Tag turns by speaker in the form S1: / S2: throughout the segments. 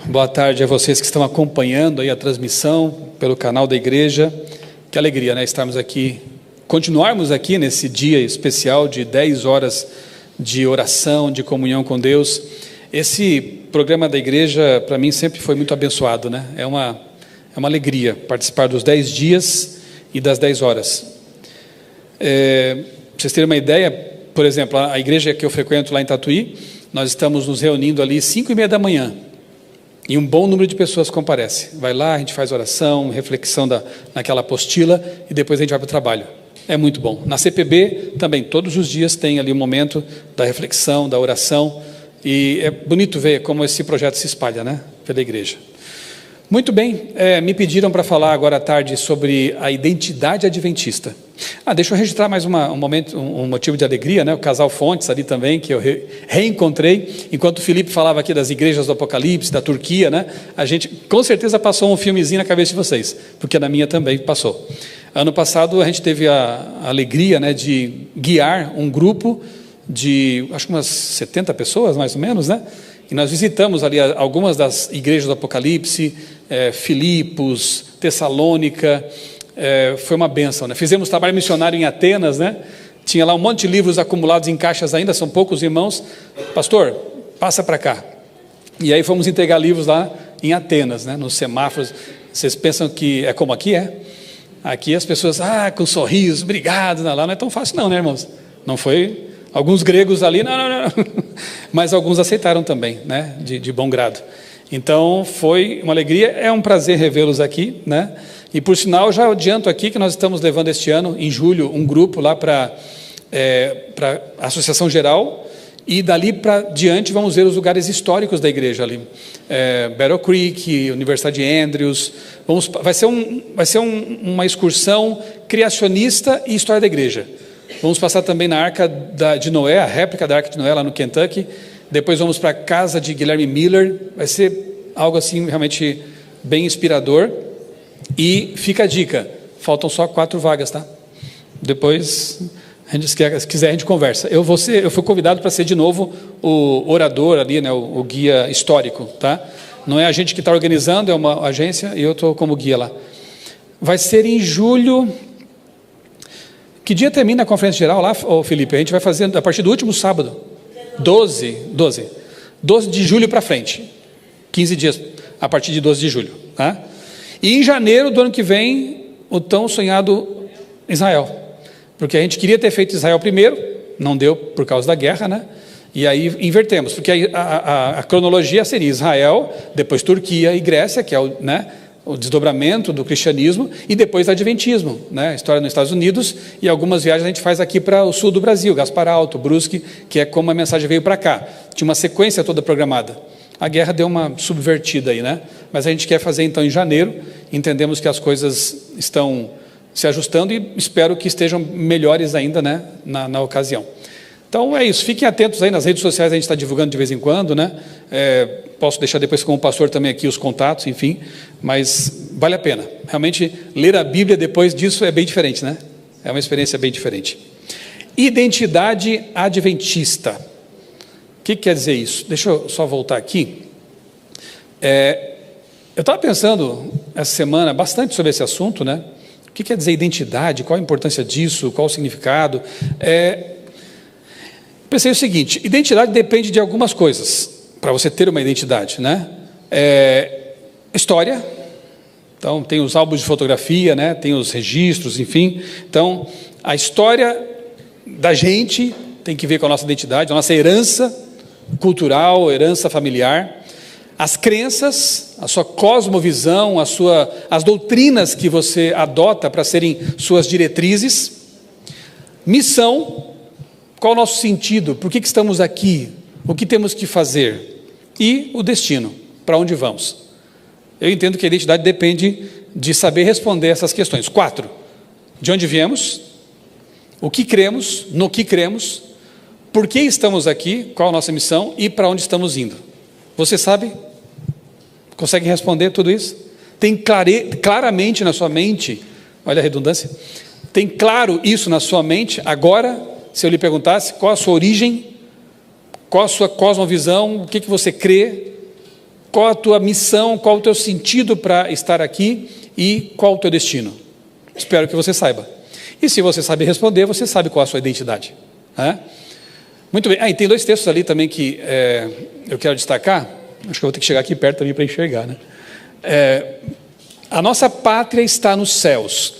S1: Boa tarde a vocês que estão acompanhando aí a transmissão pelo canal da igreja. Que alegria, né? Estarmos aqui, continuarmos aqui nesse dia especial de 10 horas de oração, de comunhão com Deus. Esse programa da igreja, para mim, sempre foi muito abençoado, né? É uma alegria participar dos 10 dias e das 10 horas. Para vocês terem uma ideia, por exemplo, a igreja que eu frequento lá em Tatuí, nós estamos nos reunindo ali 5:30 da manhã. E um bom número de pessoas comparece. Vai lá, a gente faz oração, reflexão naquela apostila e depois a gente vai para o trabalho. É muito bom. Na CPB também, todos os dias tem ali um momento da reflexão, da oração. E é bonito ver como esse projeto se espalha, né, pela igreja. Muito bem, me pediram para falar agora à tarde sobre a identidade adventista. Deixa eu registrar mais um motivo de alegria, né? O casal Fontes ali também, que eu reencontrei, enquanto o Felipe falava aqui das igrejas do Apocalipse, da Turquia, né? A gente com certeza passou um filmezinho na cabeça de vocês, porque na minha também passou. Ano passado a gente teve a alegria, né, de guiar um grupo de, acho que umas 70 pessoas, mais ou menos, né? E nós visitamos ali algumas das igrejas do Apocalipse, Filipos, Tessalônica. Foi uma bênção, né? Fizemos trabalho missionário em Atenas, né? Tinha lá um monte de livros acumulados em caixas ainda, são poucos irmãos. Pastor, passa para cá. E aí fomos entregar livros lá em Atenas, né? Nos semáforos. Vocês pensam que é como aqui? Aqui as pessoas, com sorriso, obrigado. Lá não é tão fácil não, né, irmãos? Não foi... Alguns gregos ali, não. Mas alguns aceitaram também, né? De bom grado. Então, foi uma alegria, é um prazer revê-los aqui, né? E, por sinal, já adianto aqui que nós estamos levando este ano, em julho, um grupo lá para a Associação Geral, e dali para diante vamos ver os lugares históricos da igreja ali. Battle Creek, Universidade de Andrews, vai ser uma excursão criacionista e história da igreja. Vamos passar também na Arca de Noé, a réplica da Arca de Noé lá no Kentucky. Depois vamos para a casa de Guilherme Miller. Vai ser algo assim realmente bem inspirador. E fica a dica, faltam só 4 vagas, tá? Depois, se quiser a gente conversa. Eu fui convidado para ser de novo o orador ali, né, o guia histórico, tá? Não é a gente que está organizando, é uma agência e eu estou como guia lá. Vai ser em julho. Que dia termina a conferência geral lá, Felipe? A gente vai fazer a partir do último sábado. 12 de julho para frente. 15 dias a partir de 12 de julho. Tá? E em janeiro do ano que vem, o tão sonhado Israel. Porque a gente queria ter feito Israel primeiro, não deu por causa da guerra, né? E aí invertemos, porque a cronologia seria Israel, depois Turquia e Grécia, que é o desdobramento do cristianismo, e depois adventismo, né? História nos Estados Unidos, e algumas viagens a gente faz aqui para o sul do Brasil, Gaspar Alto, Brusque, que é como a mensagem veio para cá. Tinha uma sequência toda programada. A guerra deu uma subvertida aí, né? Mas a gente quer fazer então em janeiro, entendemos que as coisas estão se ajustando e espero que estejam melhores ainda, né, na ocasião. Então é isso, fiquem atentos aí nas redes sociais, a gente está divulgando de vez em quando, né? Posso deixar depois com o pastor também aqui os contatos, enfim, mas vale a pena. Realmente, ler a Bíblia depois disso é bem diferente, né? É uma experiência bem diferente. Identidade adventista. O que quer dizer isso? Deixa eu só voltar aqui. Eu estava pensando essa semana bastante sobre esse assunto, né? O que quer dizer identidade? Qual a importância disso? Qual o significado? Pensei o seguinte: identidade depende de algumas coisas para você ter uma identidade, né? História. Então tem os álbuns de fotografia, né? Tem os registros, enfim. Então a história da gente tem que ver com a nossa identidade, a nossa herança cultural, herança familiar, as crenças, a sua cosmovisão, as doutrinas que você adota para serem suas diretrizes, missão. Qual o nosso sentido? Por que estamos aqui? O que temos que fazer? E o destino, para onde vamos? Eu entendo que a identidade depende de saber responder essas questões. 4, de onde viemos, o que cremos, no que cremos, por que estamos aqui, qual a nossa missão e para onde estamos indo. Você sabe? Consegue responder tudo isso? Tem claramente na sua mente, olha a redundância, tem claro isso na sua mente agora? Se eu lhe perguntasse qual a sua origem, qual a sua cosmovisão, o que você crê, Qual a tua missão, qual o teu sentido para estar aqui e qual o teu destino? Espero que você saiba. E se você sabe responder, você sabe qual a sua identidade. Né? Muito bem. E tem 2 textos ali também que eu quero destacar. Acho que eu vou ter que chegar aqui perto também para enxergar. Né? A nossa pátria está nos céus,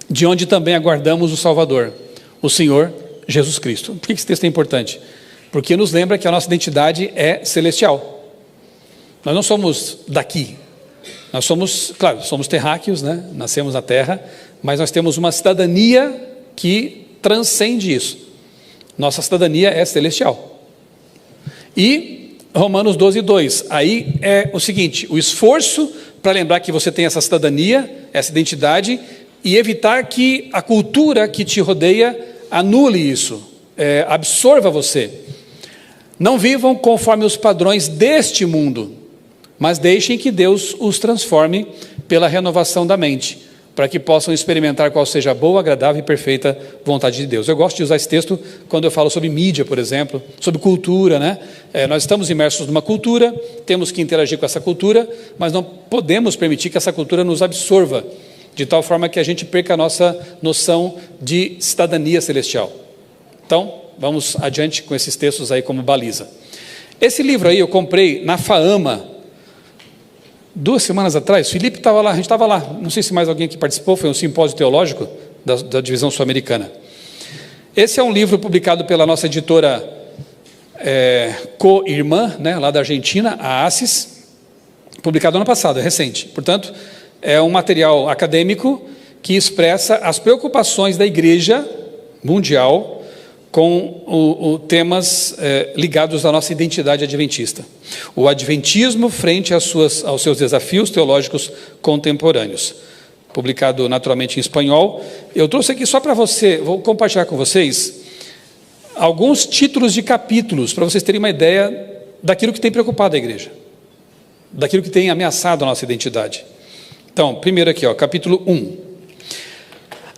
S1: de onde também aguardamos o Salvador, o Senhor Jesus Cristo. Por que esse texto é importante? Porque nos lembra que a nossa identidade é celestial. Nós não somos daqui. Nós somos, claro, somos terráqueos, né? Nascemos na terra, mas nós temos uma cidadania que transcende isso. Nossa cidadania é celestial. E Romanos 12:2, aí é o seguinte: o esforço para lembrar que você tem essa cidadania, essa identidade, e evitar que a cultura que te rodeia anule isso, absorva você. Não vivam conforme os padrões deste mundo, mas deixem que Deus os transforme pela renovação da mente, para que possam experimentar qual seja a boa, agradável e perfeita vontade de Deus. Eu gosto de usar esse texto quando eu falo sobre mídia, por exemplo, sobre cultura, né? Nós estamos imersos numa cultura, temos que interagir com essa cultura, mas não podemos permitir que essa cultura nos absorva, de tal forma que a gente perca a nossa noção de cidadania celestial. Então, vamos adiante com esses textos aí como baliza. Esse livro aí eu comprei na Faama, 2 semanas atrás. Felipe estava lá, a gente estava lá, não sei se mais alguém aqui participou, foi um simpósio teológico da divisão sul-americana. Esse é um livro publicado pela nossa editora co-irmã, né, lá da Argentina, a ACES, publicado ano passado, é recente. Portanto, é um material acadêmico que expressa as preocupações da igreja mundial com temas ligados à nossa identidade adventista. O adventismo frente aos seus desafios teológicos contemporâneos. Publicado naturalmente em espanhol. Eu trouxe aqui só para você, vou compartilhar com vocês alguns títulos de capítulos, para vocês terem uma ideia daquilo que tem preocupado a igreja, daquilo que tem ameaçado a nossa identidade. Então, primeiro aqui, capítulo 1.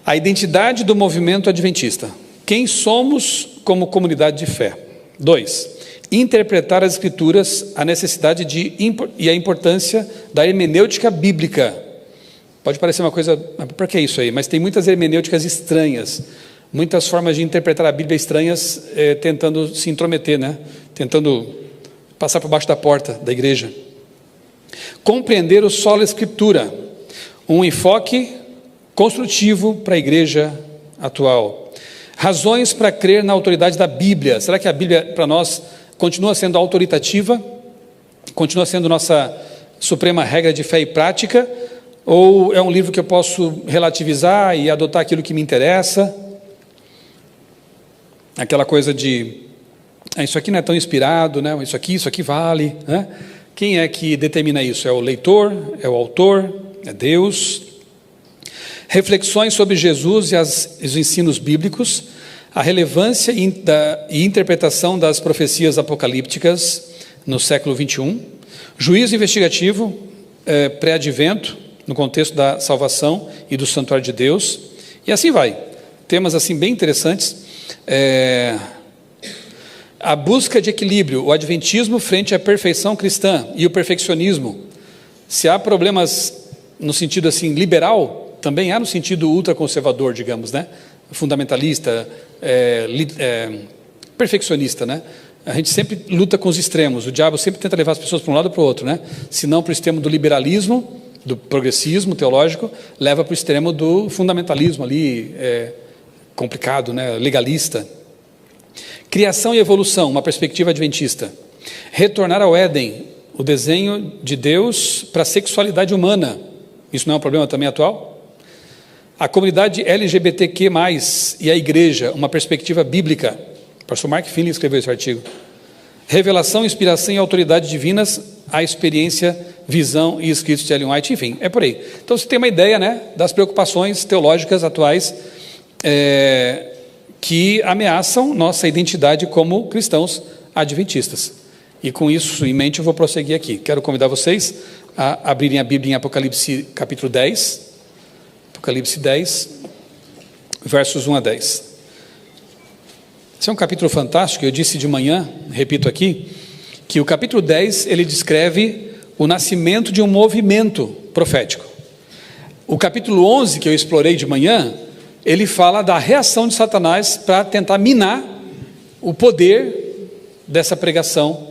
S1: A identidade do movimento adventista. Quem somos como comunidade de fé? 2. Interpretar as Escrituras, a necessidade e a importância da hermenêutica bíblica. Pode parecer uma coisa, para que isso aí? Mas tem muitas hermenêuticas estranhas, muitas formas de interpretar a Bíblia estranhas, tentando se intrometer, né? Tentando passar por baixo da porta da igreja. Compreender o solo Escritura, um enfoque construtivo para a igreja atual. Razões para crer na autoridade da Bíblia. Será que a Bíblia, para nós, continua sendo autoritativa? Continua sendo nossa suprema regra de fé e prática? Ou é um livro que eu posso relativizar e adotar aquilo que me interessa? Aquela coisa de, isso aqui não é tão inspirado, né? Isso aqui vale, né? Quem é que determina isso? É o leitor? É o autor? É Deus? Reflexões sobre Jesus e os ensinos bíblicos, a relevância e interpretação das profecias apocalípticas no século 21, juízo investigativo pré-advento, no contexto da salvação e do santuário de Deus, e assim vai. Temas assim bem interessantes. A busca de equilíbrio, o adventismo frente à perfeição cristã e o perfeccionismo. Se há problemas no sentido assim liberal, também há no sentido ultraconservador, digamos, né? Fundamentalista, perfeccionista, né? A gente sempre luta com os extremos, o diabo sempre tenta levar as pessoas para um lado ou para o outro, né? Se não para o extremo do liberalismo, do progressismo teológico, leva para o extremo do fundamentalismo ali, complicado, né? Legalista. Criação e evolução, uma perspectiva adventista. Retornar ao Éden, o desenho de Deus para a sexualidade humana. Isso não é um problema também atual? A comunidade LGBTQ+, e a igreja, uma perspectiva bíblica. O pastor Mark Finley escreveu esse artigo. Revelação, inspiração e autoridade divinas, a experiência, visão e escritos de Ellen White, enfim, é por aí. Então você tem uma ideia, né, das preocupações teológicas atuais que ameaçam nossa identidade como cristãos adventistas. E com isso em mente eu vou prosseguir aqui. Quero convidar vocês a abrirem a Bíblia em Apocalipse capítulo 10. Apocalipse 10, versos 1 a 10. Esse é um capítulo fantástico. Eu disse de manhã, repito aqui, que o capítulo 10, ele descreve o nascimento de um movimento profético. O capítulo 11, que eu explorei de manhã, ele fala da reação de Satanás para tentar minar o poder dessa pregação,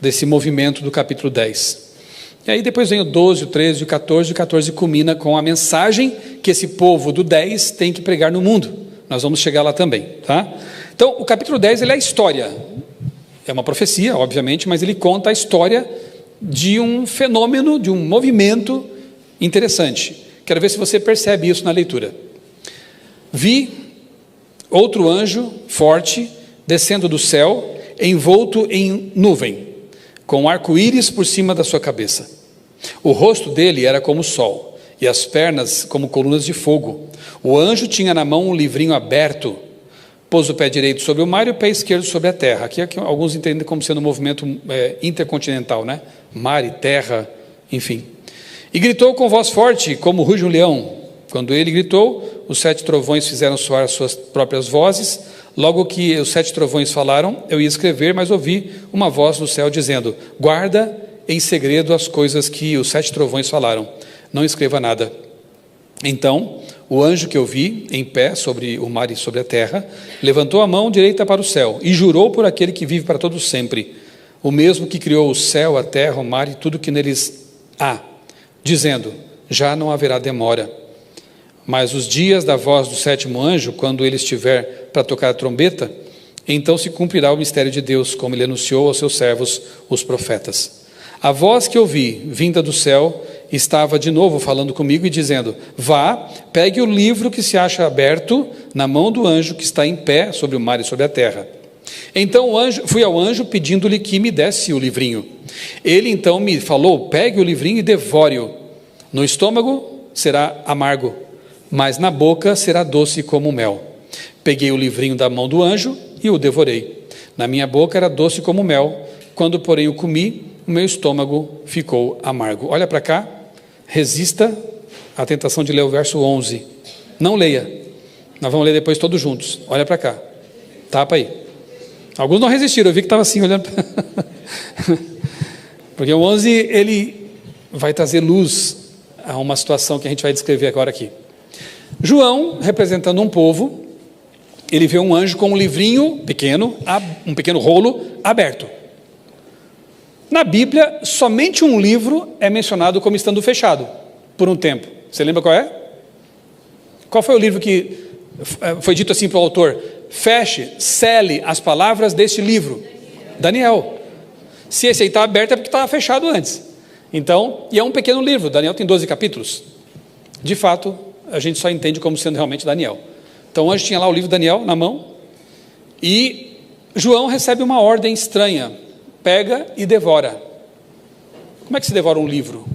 S1: desse movimento do capítulo 10. E aí depois vem o 12, o 13, o 14, o 14 culmina com a mensagem que esse povo do 10 tem que pregar no mundo. Nós vamos chegar lá também, tá? Então, o capítulo 10, ele é a história. É uma profecia, obviamente, mas ele conta a história de um fenômeno, de um movimento interessante. Quero ver se você percebe isso na leitura. Vi outro anjo forte descendo do céu, envolto em nuvem, com um arco-íris por cima da sua cabeça. O rosto dele era como o sol, e as pernas como colunas de fogo. O anjo tinha na mão um livrinho aberto, pôs o pé direito sobre o mar e o pé esquerdo sobre a terra. Aqui alguns entendem como sendo um movimento intercontinental, né? Mar e terra, enfim. E gritou com voz forte, como ruge um leão. Quando ele gritou, os 7 trovões fizeram soar as suas próprias vozes. Logo que os 7 trovões falaram, eu ia escrever, mas ouvi uma voz do céu dizendo: guarda em segredo as coisas que os 7 trovões falaram, não escreva nada. Então, o anjo que eu vi, em pé sobre o mar e sobre a terra, levantou a mão direita para o céu e jurou por aquele que vive para todo sempre, o mesmo que criou o céu, a terra, o mar e tudo que neles há, dizendo: já não haverá demora. Mas os dias da voz do 7º anjo, quando ele estiver para tocar a trombeta, então se cumprirá o mistério de Deus, como ele anunciou aos seus servos, os profetas. A voz que ouvi, vinda do céu, estava de novo falando comigo e dizendo: vá, pegue o livro que se acha aberto na mão do anjo que está em pé sobre o mar e sobre a terra. Então fui ao anjo pedindo-lhe que me desse o livrinho. Ele então me falou: pegue o livrinho e devore-o. No estômago será amargo, mas na boca será doce como mel. Peguei o livrinho da mão do anjo e o devorei. Na minha boca era doce como mel, quando porém o comi, o meu estômago ficou amargo. Olha para cá, resista à tentação de ler o verso 11. Não leia, nós vamos ler depois todos juntos. Olha para cá, tapa aí. Alguns não resistiram, eu vi que estava assim olhando. Porque o 11, ele vai trazer luz a uma situação que a gente vai descrever agora aqui. João, representando um povo, ele vê um anjo com um livrinho pequeno, um pequeno rolo aberto. Na Bíblia, somente um livro é mencionado como estando fechado, por um tempo. Você lembra qual é? Qual foi o livro que foi dito assim para o autor? Feche, cele as palavras deste livro. Daniel. Se esse aí está aberto é porque estava fechado antes. Então, e é um pequeno livro, Daniel tem 12 capítulos. De fato, a gente só entende como sendo realmente Daniel. Então o anjo tinha lá o livro de Daniel na mão, e João recebe uma ordem estranha: pega e devora. Como é que se devora um livro?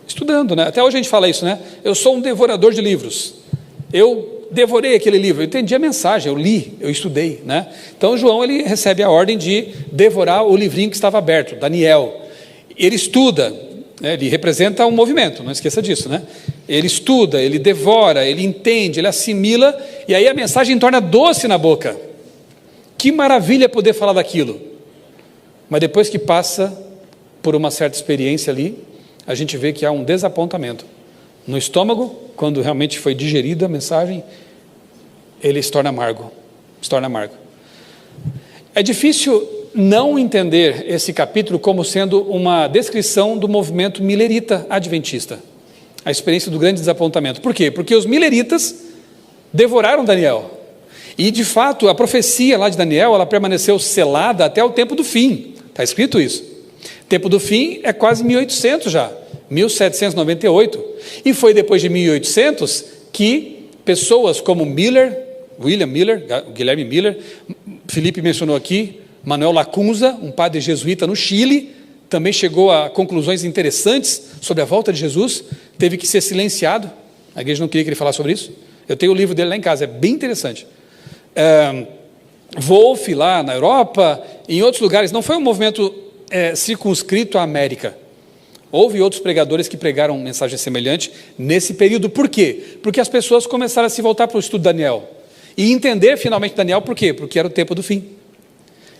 S1: Estudando, né? Até hoje a gente fala isso, né? Eu sou um devorador de livros. Eu devorei aquele livro, eu entendi a mensagem, eu li, eu estudei, né? Então João, ele recebe a ordem de devorar o livrinho que estava aberto, Daniel. Ele estuda, né? Ele representa um movimento, não esqueça disso, né? Ele estuda, ele devora, ele entende, ele assimila, e aí a mensagem torna doce na boca. Que maravilha poder falar daquilo. Mas depois que passa por uma certa experiência ali, a gente vê que há um desapontamento. No estômago, quando realmente foi digerida a mensagem, ele se torna amargo. Se torna amargo. É difícil não entender esse capítulo como sendo uma descrição do movimento milerita adventista. A experiência do grande desapontamento. Por quê? Porque os mileritas devoraram Daniel. E, de fato, a profecia lá de Daniel, ela permaneceu selada até o tempo do fim. Está escrito isso. O tempo do fim é quase 1800 já. 1798. E foi depois de 1800 que pessoas como William Miller, Guilherme Miller, Felipe mencionou aqui, Manuel Lacunza, um padre jesuíta no Chile, também chegou a conclusões interessantes sobre a volta de Jesus, teve que ser silenciado, a igreja não queria que ele falasse sobre isso. Eu tenho o livro dele lá em casa, é bem interessante. Wolff lá na Europa, em outros lugares, não foi um movimento circunscrito à América. Houve outros pregadores que pregaram mensagem semelhante nesse período. Por quê? Porque as pessoas começaram a se voltar para o estudo de Daniel e entender finalmente Daniel. Por quê? Porque era o tempo do fim.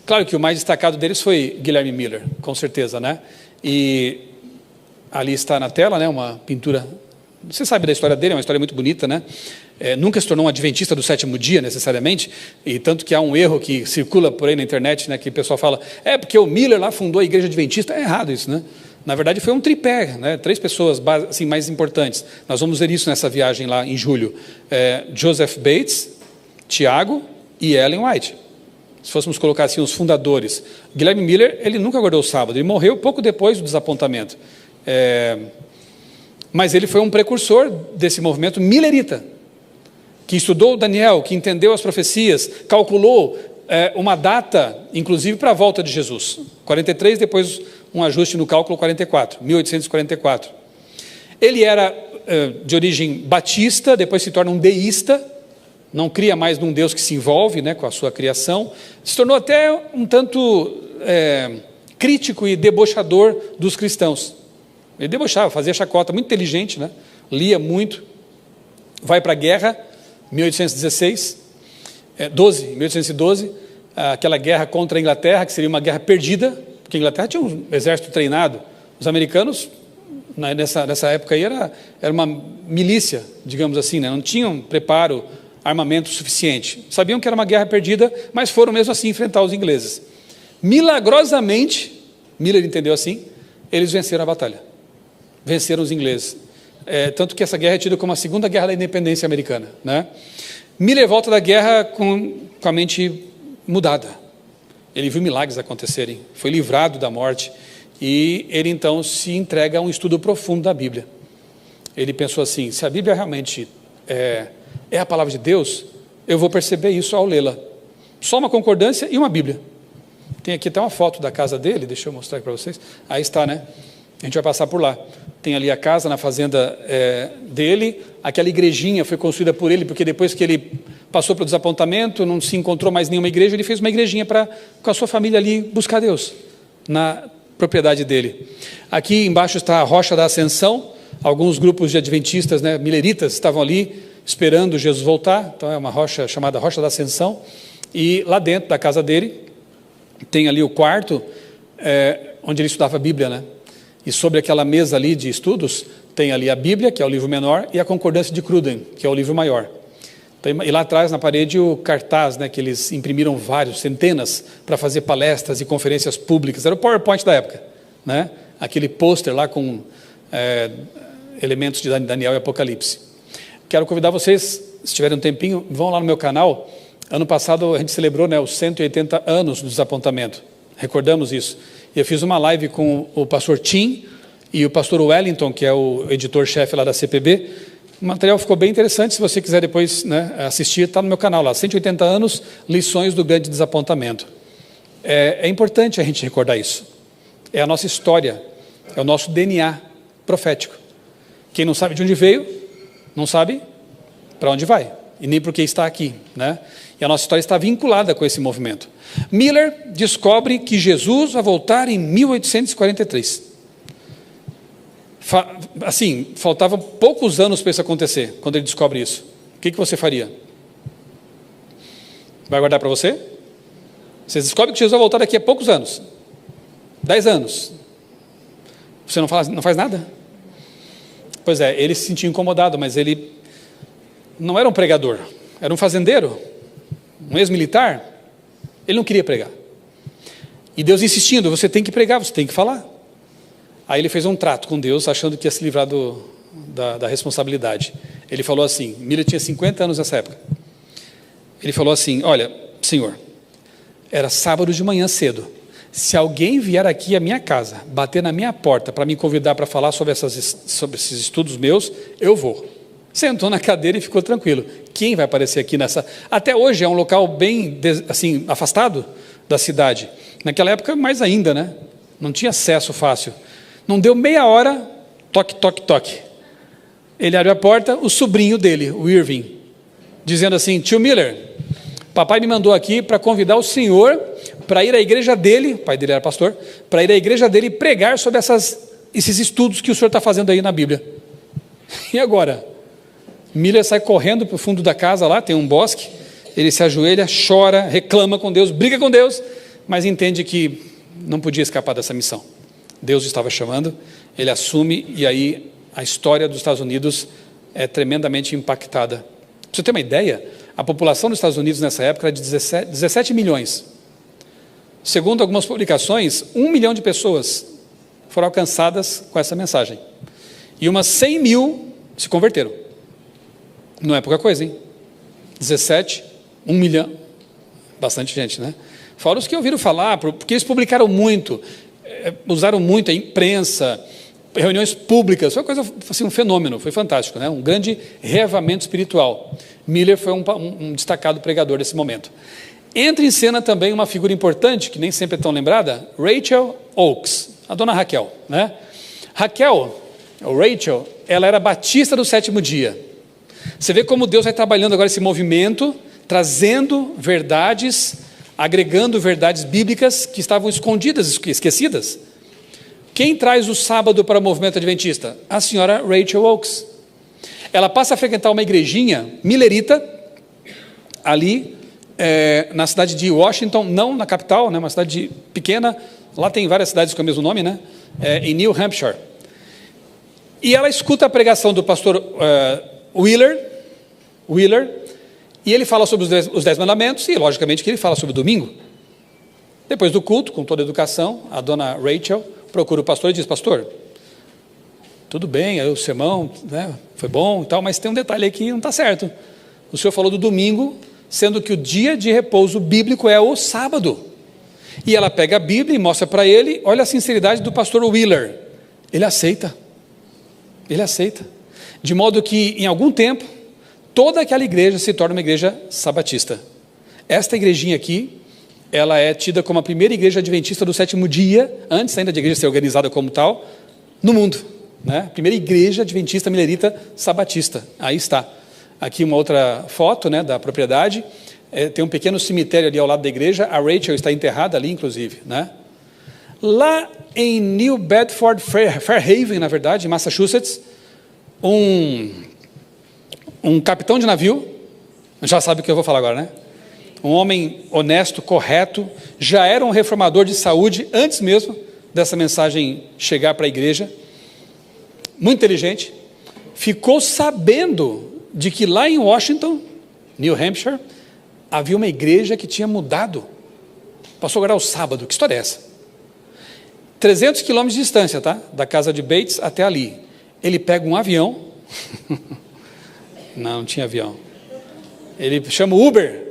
S1: Claro que o mais destacado deles foi Guilherme Miller, com certeza, né? E ali está na tela, né, uma pintura, você sabe da história dele, é uma história muito bonita, né? Nunca se tornou um adventista do sétimo dia, necessariamente, e tanto que há um erro que circula por aí na internet, né, que o pessoal fala, porque o Miller lá fundou a igreja adventista. É errado isso, né? Na verdade foi um tripé, né? 3 pessoas assim, mais importantes. Nós vamos ver isso nessa viagem lá em julho. Joseph Bates, Tiago e Ellen White. Se fôssemos colocar assim os fundadores. Guilherme Miller, ele nunca guardou o sábado, ele morreu pouco depois do desapontamento. Mas ele foi um precursor desse movimento millerita, que estudou Daniel, que entendeu as profecias, calculou uma data, inclusive para a volta de Jesus. 43, depois um ajuste no cálculo, 1844. Ele era de origem batista, depois se torna um deísta, não cria mais num Deus que se envolve, né, com a sua criação, se tornou até um tanto crítico e debochador dos cristãos. Ele debochava, fazia chacota, muito inteligente, né? Lia muito, vai para a guerra, 1812, aquela guerra contra a Inglaterra, que seria uma guerra perdida, porque a Inglaterra tinha um exército treinado. Os americanos, nessa época aí, era uma milícia, digamos assim, né? Não tinham preparo, armamento suficiente. Sabiam que era uma guerra perdida, mas foram mesmo assim enfrentar os ingleses. Milagrosamente, Miller entendeu assim, eles venceram a batalha. Venceram os ingleses. Tanto que essa guerra é tida como a segunda guerra da independência americana, né? Miller volta da guerra com a mente mudada. Ele viu milagres acontecerem, foi livrado da morte, e ele então se entrega a um estudo profundo da Bíblia. Ele pensou assim, se a Bíblia realmente é a palavra de Deus, eu vou perceber isso ao lê-la. Só uma concordância e uma Bíblia. Tem aqui até uma foto da casa dele, deixa eu mostrar aqui para vocês. Aí está, né? A gente vai passar por lá. Tem ali a casa na fazenda dele, aquela igrejinha foi construída por ele, porque depois que ele passou pelo desapontamento, não se encontrou mais nenhuma igreja, ele fez uma igrejinha para, com a sua família ali, buscar Deus, na propriedade dele. Aqui embaixo está a Rocha da Ascensão, alguns grupos de adventistas, né, mileritas, estavam ali, esperando Jesus voltar, então é uma rocha chamada Rocha da Ascensão, e lá dentro da casa dele, tem ali o quarto, onde ele estudava a Bíblia, né? E sobre aquela mesa ali de estudos, tem ali a Bíblia, que é o livro menor, e a Concordância de Cruden, que é o livro maior. E lá atrás, na parede, o cartaz, né, que eles imprimiram vários, centenas, para fazer palestras e conferências públicas. Era o PowerPoint da época, né? Aquele pôster lá com elementos de Daniel e Apocalipse. Quero convidar vocês, se tiverem um tempinho, vão lá no meu canal. Ano passado a gente celebrou, né, os 180 anos do desapontamento. Recordamos isso. E eu fiz uma live com o pastor Tim e o pastor Wellington, que é o editor-chefe lá da CPB. O material ficou bem interessante, se você quiser depois, né, assistir, está no meu canal lá, 180 anos, lições do grande desapontamento. É importante a gente recordar isso. É a nossa história, é o nosso DNA profético. Quem não sabe de onde veio, não sabe para onde vai, e nem por que está aqui, né? E a nossa história está vinculada com esse movimento. Miller descobre que Jesus vai voltar em 1843. Assim, faltavam poucos anos para isso acontecer, quando ele descobre isso. O que você faria? Vai guardar para você? Você descobre que Jesus vai voltar daqui a poucos anos. 10 anos. Você não faz nada? Pois é, ele se sentia incomodado, mas ele não era um pregador, era um fazendeiro, um ex-militar. Ele não queria pregar. E Deus insistindo, você tem que pregar, você tem que falar. Aí ele fez um trato com Deus, achando que ia se livrar da responsabilidade. Ele falou assim, Miller tinha 50 anos nessa época. Ele falou assim, olha, Senhor, era sábado de manhã cedo. Se alguém vier aqui à minha casa, bater na minha porta para me convidar para falar sobre esses estudos meus, eu vou. Sentou na cadeira e ficou tranquilo. Quem vai aparecer aqui nessa... Até hoje é um local bem assim, afastado da cidade. Naquela época, mais ainda, né? Não tinha acesso fácil. Não deu meia hora, toque, toque, toque. Ele abriu a porta, o sobrinho dele, o Irving, dizendo assim, tio Miller, papai me mandou aqui para convidar o senhor para ir à igreja dele, o pai dele era pastor, para ir à igreja dele e pregar sobre esses estudos que o senhor está fazendo aí na Bíblia. E agora? Miller sai correndo para o fundo da casa lá, tem um bosque, ele se ajoelha, chora, reclama com Deus, briga com Deus, mas entende que não podia escapar dessa missão. Deus estava chamando, ele assume e aí a história dos Estados Unidos é tremendamente impactada. Para você ter uma ideia, a população dos Estados Unidos nessa época era de 17 milhões. Segundo algumas publicações, 1 milhão de pessoas foram alcançadas com essa mensagem. E umas 100 mil se converteram. Não é pouca coisa, hein? 17, 1 milhão. Bastante gente, né? Fora os que ouviram falar, porque eles publicaram muito, usaram muito a imprensa, reuniões públicas, foi uma coisa, assim, um fenômeno, foi fantástico, né? Um grande reavamento espiritual. Miller foi um destacado pregador desse momento. Entra em cena também uma figura importante, que nem sempre é tão lembrada, Rachel Oakes, a dona Raquel, né? Rachel, ela era batista do sétimo dia. Você vê como Deus vai trabalhando agora esse movimento, trazendo verdades, agregando verdades bíblicas que estavam escondidas, esquecidas. Quem traz o sábado para o movimento adventista? A senhora Rachel Oakes. Ela passa a frequentar uma igrejinha millerita, ali na cidade de Washington, não na capital, né, uma cidade pequena, lá tem várias cidades com o mesmo nome, né, em New Hampshire. E ela escuta a pregação do pastor Wheeler, e ele fala sobre os 10 mandamentos, e logicamente que ele fala sobre o domingo. Depois do culto, com toda a educação, a dona Rachel procura o pastor e diz: pastor, tudo bem, aí o sermão, né, foi bom e tal, mas tem um detalhe aí que não está certo. O senhor falou do domingo, sendo que o dia de repouso bíblico é o sábado. E ela pega a Bíblia e mostra para ele, olha a sinceridade do pastor Wheeler. Ele aceita. De modo que, em algum tempo, toda aquela igreja se torna uma igreja sabatista. Esta igrejinha aqui, ela é tida como a primeira igreja adventista do sétimo dia, antes ainda de a igreja ser organizada como tal, no mundo, né? Primeira igreja adventista millerita sabatista. Aí está. Aqui uma outra foto, né, da propriedade. Tem um pequeno cemitério ali ao lado da igreja. A Rachel está enterrada ali, inclusive, né? Lá em New Bedford, Fairhaven, na verdade, em Massachusetts, um capitão de navio, já sabe o que eu vou falar agora, né? Um homem honesto, correto, já era um reformador de saúde antes mesmo dessa mensagem chegar para a igreja, muito inteligente, ficou sabendo de que lá em Washington, New Hampshire, havia uma igreja que tinha mudado, passou agora ao sábado. Que história é essa? 300 quilômetros de distância, tá? Da casa de Bates até ali. Ele pega um avião, não tinha avião, ele chama o Uber,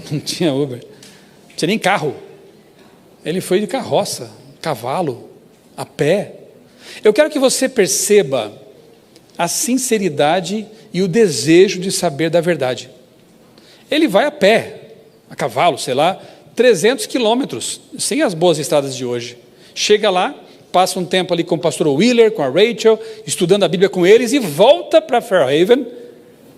S1: não tinha Uber, não tinha nem carro, ele foi de carroça, cavalo, a pé. Eu quero que você perceba a sinceridade e o desejo de saber da verdade. Ele vai a pé, a cavalo, sei lá, 300 quilômetros, sem as boas estradas de hoje. Chega lá, passa um tempo ali com o pastor Wheeler, com a Rachel, estudando a Bíblia com eles, e volta para Fairhaven.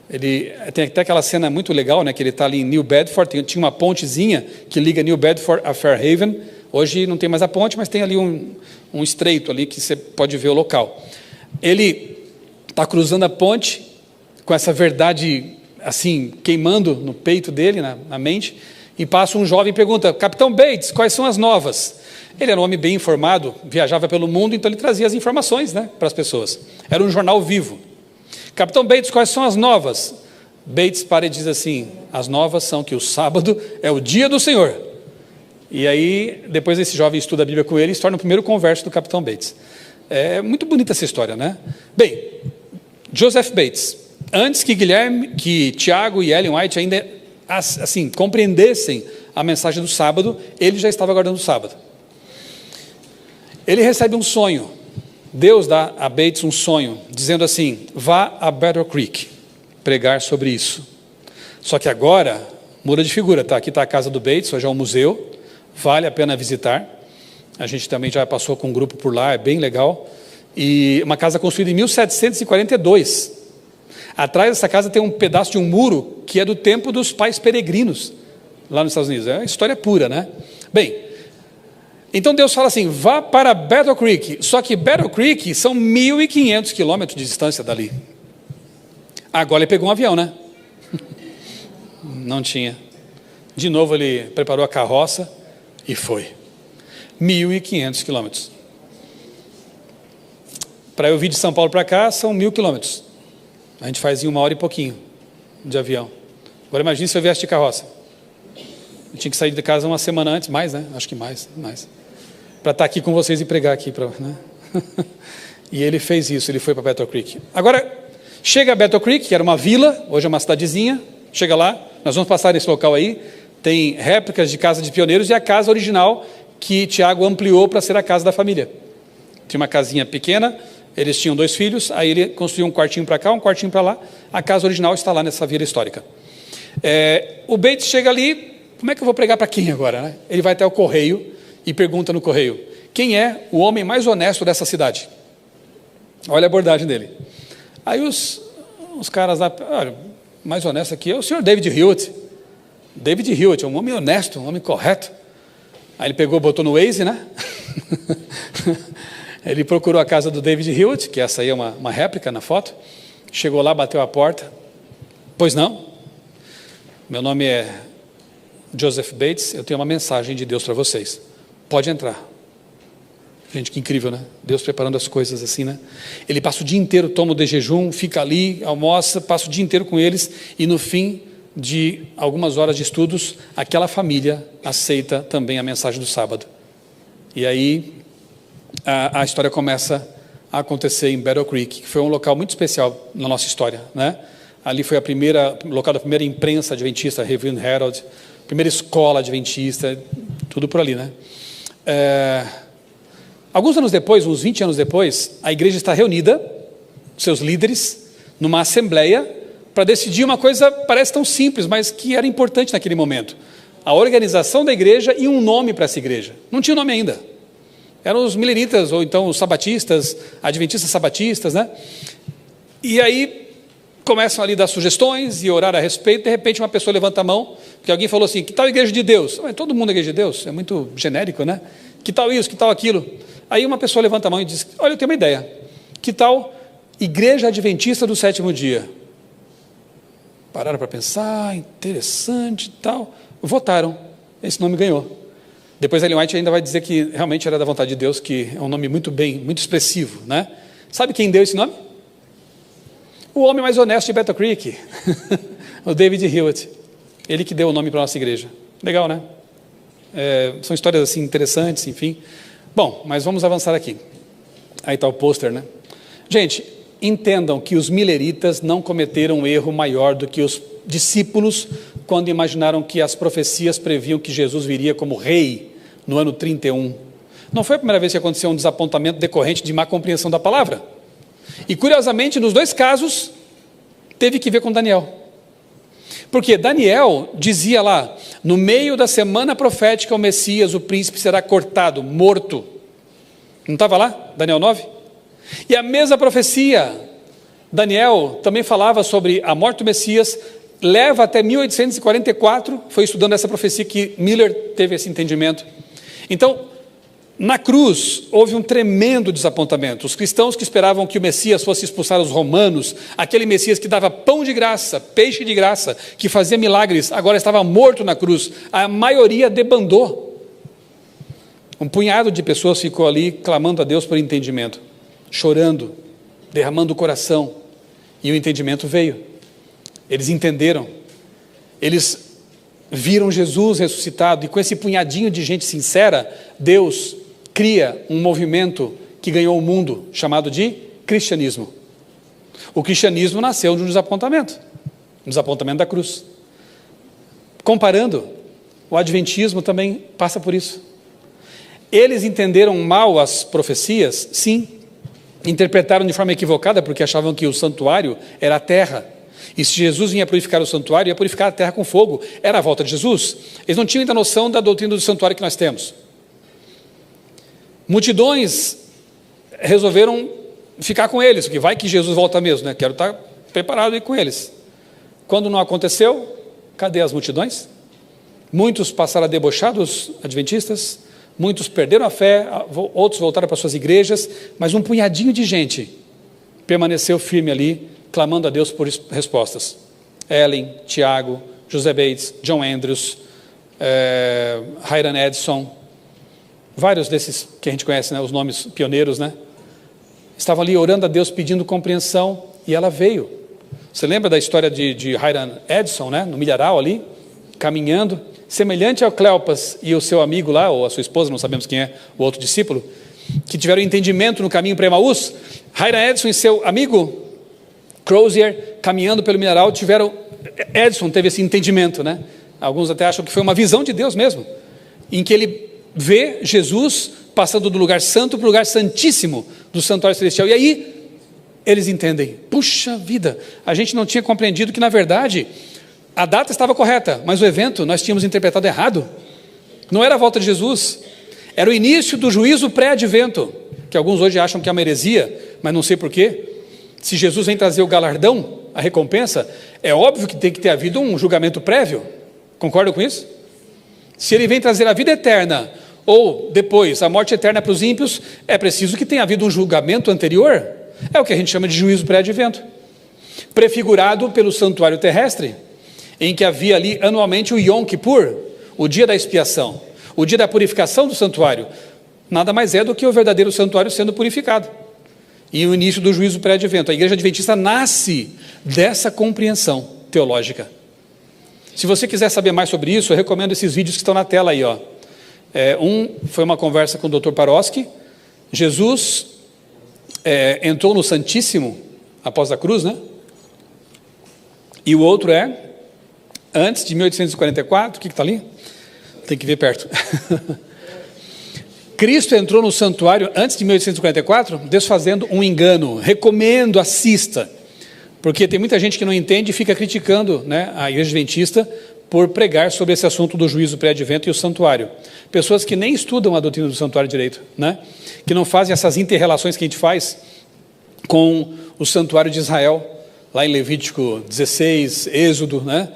S1: Ele tem até aquela cena muito legal, né, que ele está ali em New Bedford, tinha uma pontezinha que liga New Bedford a Fairhaven. Hoje não tem mais a ponte, mas tem ali um estreito ali que você pode ver o local. Ele está cruzando a ponte com essa verdade assim, queimando no peito dele, na mente, e passa um jovem e pergunta: Capitão Bates, quais são as novas? Ele era um homem bem informado, viajava pelo mundo, então ele trazia as informações, né, para as pessoas. Era um jornal vivo. Capitão Bates, quais são as novas? Bates para e diz assim: as novas são que o sábado é o dia do Senhor. E aí, depois esse jovem estuda a Bíblia com ele e se torna o primeiro converso do Capitão Bates. É muito bonita essa história, né? Bem, Joseph Bates, antes que Tiago e Ellen White ainda assim compreendessem a mensagem do sábado, ele já estava guardando o sábado. Ele recebe um sonho. Deus dá a Bates um sonho, dizendo assim: vá a Battle Creek pregar sobre isso. Só que agora muda de figura, tá? Aqui está a casa do Bates, hoje é um museu, vale a pena visitar. A gente também já passou com um grupo por lá, é bem legal. E uma casa construída em 1742. Atrás dessa casa tem um pedaço de um muro que é do tempo dos pais peregrinos, lá nos Estados Unidos. É uma história pura, né? Bem, então Deus fala assim: vá para Battle Creek. Só que Battle Creek são 1.500 quilômetros de distância dali. Agora ele pegou um avião, né? Não tinha. De novo ele preparou a carroça e foi. 1.500 quilômetros. Para eu vir de São Paulo para cá, são 1.000 quilômetros. A gente faz em 1 hora e pouquinho de avião. Agora imagine se eu viesse de carroça. Eu tinha que sair de casa uma semana antes, mais, né? Acho que mais. Para estar aqui com vocês e pregar aqui. Né? E ele fez isso, ele foi para Battle Creek. Agora, chega a Battle Creek, que era uma vila, hoje é uma cidadezinha. Chega lá, nós vamos passar nesse local aí. Tem réplicas de casa de pioneiros e a casa original que Tiago ampliou para ser a casa da família. Tinha uma casinha pequena, eles tinham 2 filhos, aí ele construiu um quartinho para cá, um quartinho para lá. A casa original está lá nessa vila histórica. O Bates chega ali, como é que eu vou pregar para quem agora? Né? Ele vai até o correio e pergunta no correio, quem é o homem mais honesto dessa cidade? Olha a abordagem dele. Aí os caras lá, olha, mais honesto aqui é o senhor David Hewitt. David Hewitt é um homem honesto, um homem correto. Aí ele pegou, botou no Waze, né? Ele procurou a casa do David Hewitt, que essa aí é uma réplica na foto. Chegou lá, bateu a porta. Pois não? Meu nome é Joseph Bates, eu tenho uma mensagem de Deus para vocês. Pode entrar. Gente, que incrível, né? Deus preparando as coisas assim, né? Ele passa o dia inteiro, toma o de jejum, fica ali, almoça, passa o dia inteiro com eles e no fim de algumas horas de estudos, aquela família aceita também a mensagem do sábado. E aí a história começa a acontecer em Battle Creek, que foi um local muito especial na nossa história, né? Ali foi o local da primeira imprensa adventista, Review and Herald, primeira escola adventista, tudo por ali, né? Alguns anos depois, uns 20 anos depois, a igreja está reunida, seus líderes, numa assembleia, para decidir uma coisa parece tão simples, mas que era importante naquele momento. A organização da igreja e um nome para essa igreja. Não tinha nome ainda. Eram os mileritas, ou então os sabatistas, adventistas sabatistas, né? E aí começam ali a dar sugestões e orar a respeito. De repente uma pessoa levanta a mão, porque alguém falou assim, que tal a igreja de Deus? Todo mundo é igreja de Deus, é muito genérico, né? Que tal isso, que tal aquilo? Aí uma pessoa levanta a mão e diz, olha, eu tenho uma ideia. Que tal Igreja Adventista do Sétimo Dia? Pararam para pensar, interessante e tal. Votaram, esse nome ganhou. Depois Ellen White ainda vai dizer que realmente era da vontade de Deus, que é um nome muito expressivo, né? Sabe quem deu esse nome? O homem mais honesto de Battle Creek, o David Hewitt. Ele que deu o nome para a nossa igreja. Legal, né? São histórias assim interessantes, enfim. Bom, mas vamos avançar aqui. Aí está o pôster, né? Gente, entendam que os mileritas não cometeram um erro maior do que os discípulos quando imaginaram que as profecias previam que Jesus viria como rei no ano 31. Não foi a primeira vez que aconteceu um desapontamento decorrente de má compreensão da palavra. E curiosamente, nos 2 casos, teve que ver com Daniel. Porque Daniel dizia lá, no meio da semana profética, o Messias, o príncipe, será cortado, morto. Não estava lá? Daniel 9? E a mesma profecia, Daniel também falava sobre a morte do Messias, leva até 1844, foi estudando essa profecia que Miller teve esse entendimento. Então, na cruz, houve um tremendo desapontamento. Os cristãos que esperavam que o Messias fosse expulsar os romanos, aquele Messias que dava pão de graça, peixe de graça, que fazia milagres, agora estava morto na cruz. A maioria debandou. Um punhado de pessoas ficou ali clamando a Deus por entendimento, chorando, derramando o coração, e o entendimento veio. Eles entenderam, eles viram Jesus ressuscitado, e com esse punhadinho de gente sincera, Deus cria um movimento que ganhou o mundo, chamado de cristianismo. O cristianismo nasceu de um desapontamento da cruz. Comparando, o adventismo também passa por isso. Eles entenderam mal as profecias, sim, interpretaram de forma equivocada, porque achavam que o santuário era a terra, e se Jesus vinha purificar o santuário, ia purificar a terra com fogo, era a volta de Jesus. Eles não tinham ainda noção da doutrina do santuário que nós temos. Multidões resolveram ficar com eles, porque vai que Jesus volta mesmo, né? Quero estar preparado aí com eles. Quando não aconteceu, cadê as multidões? Muitos passaram a debochar dos adventistas, muitos perderam a fé, outros voltaram para suas igrejas, mas um punhadinho de gente permaneceu firme ali, clamando a Deus por respostas. Ellen, Tiago, José Bates, John Andrews, Hiram Edson, vários desses que a gente conhece, né, os nomes pioneiros, né? estavam ali orando a Deus, pedindo compreensão, e ela veio. Você lembra da história de Hiram Edson, né? No milharal ali, caminhando, semelhante ao Cleopas e o seu amigo lá, ou a sua esposa, não sabemos quem é, o outro discípulo, que tiveram entendimento no caminho para Emaús. Hiram Edson e seu amigo Crozier, caminhando pelo milharal, Edson teve esse entendimento, né? Alguns até acham que foi uma visão de Deus mesmo, em que ele vê Jesus passando do lugar santo para o lugar santíssimo do santuário celestial, e aí eles entendem, puxa vida, a gente não tinha compreendido que na verdade a data estava correta, mas o evento nós tínhamos interpretado errado. Não era a volta de Jesus, era o início do juízo pré-advento, que alguns hoje acham que é uma heresia, mas não sei porquê. Se Jesus vem trazer o galardão, a recompensa, é óbvio que tem que ter havido um julgamento prévio. Concordam com isso? Se ele vem trazer a vida eterna, ou depois a morte eterna para os ímpios, é preciso que tenha havido um julgamento anterior. É o que a gente chama de juízo pré-advento, prefigurado pelo santuário terrestre, em que havia ali anualmente o Yom Kippur, o dia da expiação, o dia da purificação do santuário. Nada mais é do que o verdadeiro santuário sendo purificado, e o início do juízo pré-advento. A Igreja Adventista nasce dessa compreensão teológica. Se você quiser saber mais sobre isso, eu recomendo esses vídeos que estão na tela aí, ó. Foi uma conversa com o Dr. Paroski. Jesus entrou no Santíssimo após a cruz, né? E o outro antes de 1844, o que está ali? Tem que ver perto. Cristo entrou no santuário antes de 1844, desfazendo um engano. Recomendo, assista, porque tem muita gente que não entende e fica criticando, né, a Igreja Adventista por pregar sobre esse assunto do juízo pré-advento e o santuário. Pessoas que nem estudam a doutrina do santuário direito, né? Que não fazem essas inter-relações que a gente faz com o santuário de Israel, lá em Levítico 16, Êxodo, né?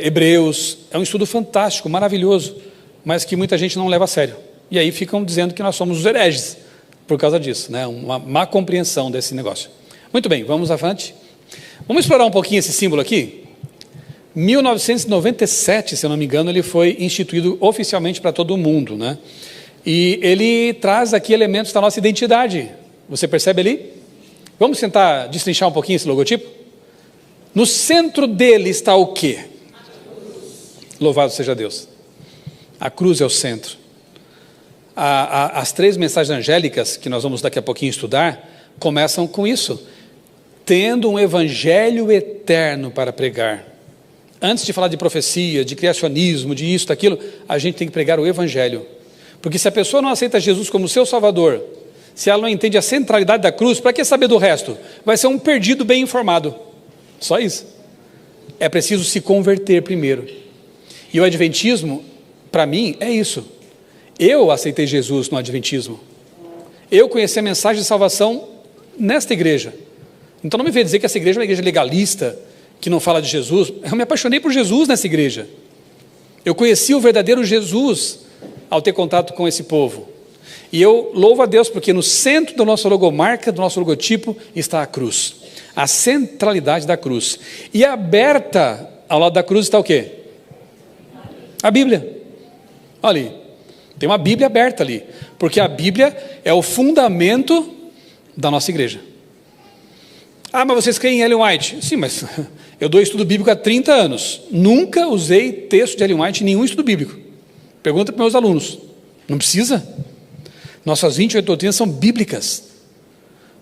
S1: Hebreus. É um estudo fantástico, maravilhoso, mas que muita gente não leva a sério. E aí ficam dizendo que nós somos os hereges por causa disso, né? Uma má compreensão desse negócio. Muito bem, vamos avante. Vamos explorar um pouquinho esse símbolo aqui. 1997, se eu não me engano, ele foi instituído oficialmente para todo o mundo, né? E ele traz aqui elementos da nossa identidade. Você percebe ali? Vamos tentar destrinchar um pouquinho esse logotipo? No centro dele está o quê? Louvado seja Deus. A cruz é o centro. As 3 mensagens angélicas, que nós vamos daqui a pouquinho estudar, começam com isso. Tendo um evangelho eterno para pregar. Antes de falar de profecia, de criacionismo, de isso, daquilo, a gente tem que pregar o evangelho. Porque se a pessoa não aceita Jesus como seu salvador, se ela não entende a centralidade da cruz, para que saber do resto? Vai ser um perdido bem informado. Só isso. É preciso se converter primeiro. E o adventismo, para mim, é isso. Eu aceitei Jesus no adventismo. Eu conheci a mensagem de salvação nesta igreja. Então não me venha dizer que essa igreja é uma igreja legalista, que não fala de Jesus. Eu me apaixonei por Jesus nessa igreja. Eu conheci o verdadeiro Jesus ao ter contato com esse povo. E eu louvo a Deus porque no centro da nossa logomarca, do nosso logotipo, está a cruz. A centralidade da cruz. E aberta ao lado da cruz está o quê? A Bíblia. Olha ali. Tem uma Bíblia aberta ali. Porque a Bíblia é o fundamento da nossa igreja. Ah, mas vocês creem em Ellen White? Sim, mas eu dou estudo bíblico há 30 anos. Nunca usei texto de Ellen White em nenhum estudo bíblico. Pergunta para meus alunos. Não precisa? Nossas 28 doutrinas são bíblicas.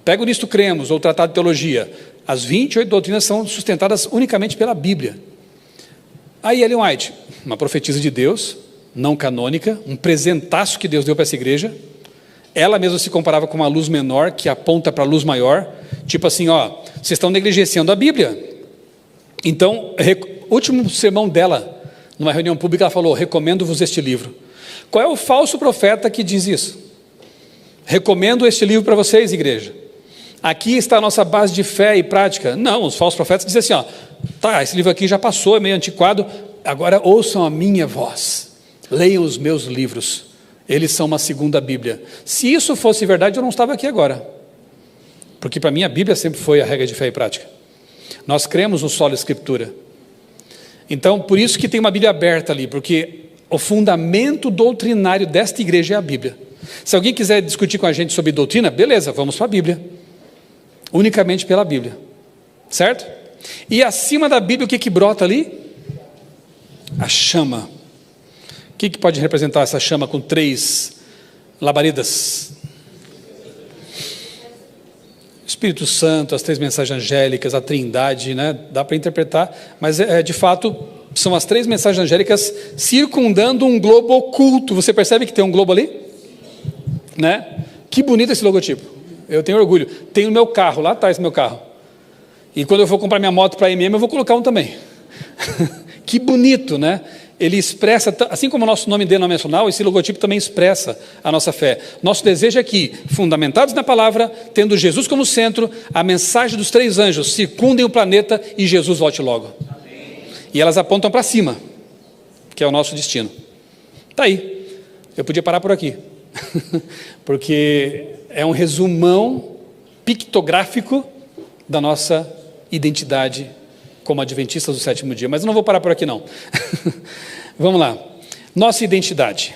S1: Pega o Nisto Cremos, ou o Tratado de Teologia. As 28 doutrinas são sustentadas unicamente pela Bíblia. Aí Ellen White, uma profetisa de Deus, não canônica, um presentaço que Deus deu para essa igreja. Ela mesma se comparava com uma luz menor que aponta para a luz maior. Tipo assim, ó, vocês estão negligenciando a Bíblia. Então, último sermão dela, numa reunião pública, ela falou, recomendo-vos este livro. Qual é o falso profeta que diz isso? Recomendo este livro para vocês, igreja. Aqui está a nossa base de fé e prática. Não, os falsos profetas dizem assim, ó, tá, esse livro aqui já passou, é meio antiquado, agora ouçam a minha voz, leiam os meus livros, eles são uma segunda Bíblia. Se isso fosse verdade, eu não estava aqui agora, porque para mim a Bíblia sempre foi a regra de fé e prática. Nós cremos no solo Escritura. Então, por isso que tem uma Bíblia aberta ali, porque o fundamento doutrinário desta igreja é a Bíblia. Se alguém quiser discutir com a gente sobre doutrina, beleza, vamos para a Bíblia. unicamente pela Bíblia, certo? E acima da Bíblia, o que brota ali? A chama. O que pode representar essa chama com 3 labaredas? Espírito Santo, as 3 mensagens angélicas, a Trindade, né? Dá para interpretar, mas de fato são as 3 mensagens angélicas circundando um globo oculto. Você percebe que tem um globo ali? Né? Que bonito esse logotipo. Eu tenho orgulho. Tem no meu carro, lá atrás do meu carro. E quando eu for comprar minha moto para a MM, eu vou colocar um também. Que bonito, né? Ele expressa, assim como o nosso nome denominacional, esse logotipo também expressa a nossa fé. Nosso desejo é que, fundamentados na palavra, tendo Jesus como centro, a mensagem dos 3 anjos circundem o planeta e Jesus volte logo. Amém. E elas apontam para cima, que é o nosso destino. Está aí. Eu podia parar por aqui, porque é um resumão pictográfico da nossa identidade como adventistas do 7º dia, mas eu não vou parar por aqui não. Vamos lá. Nossa identidade.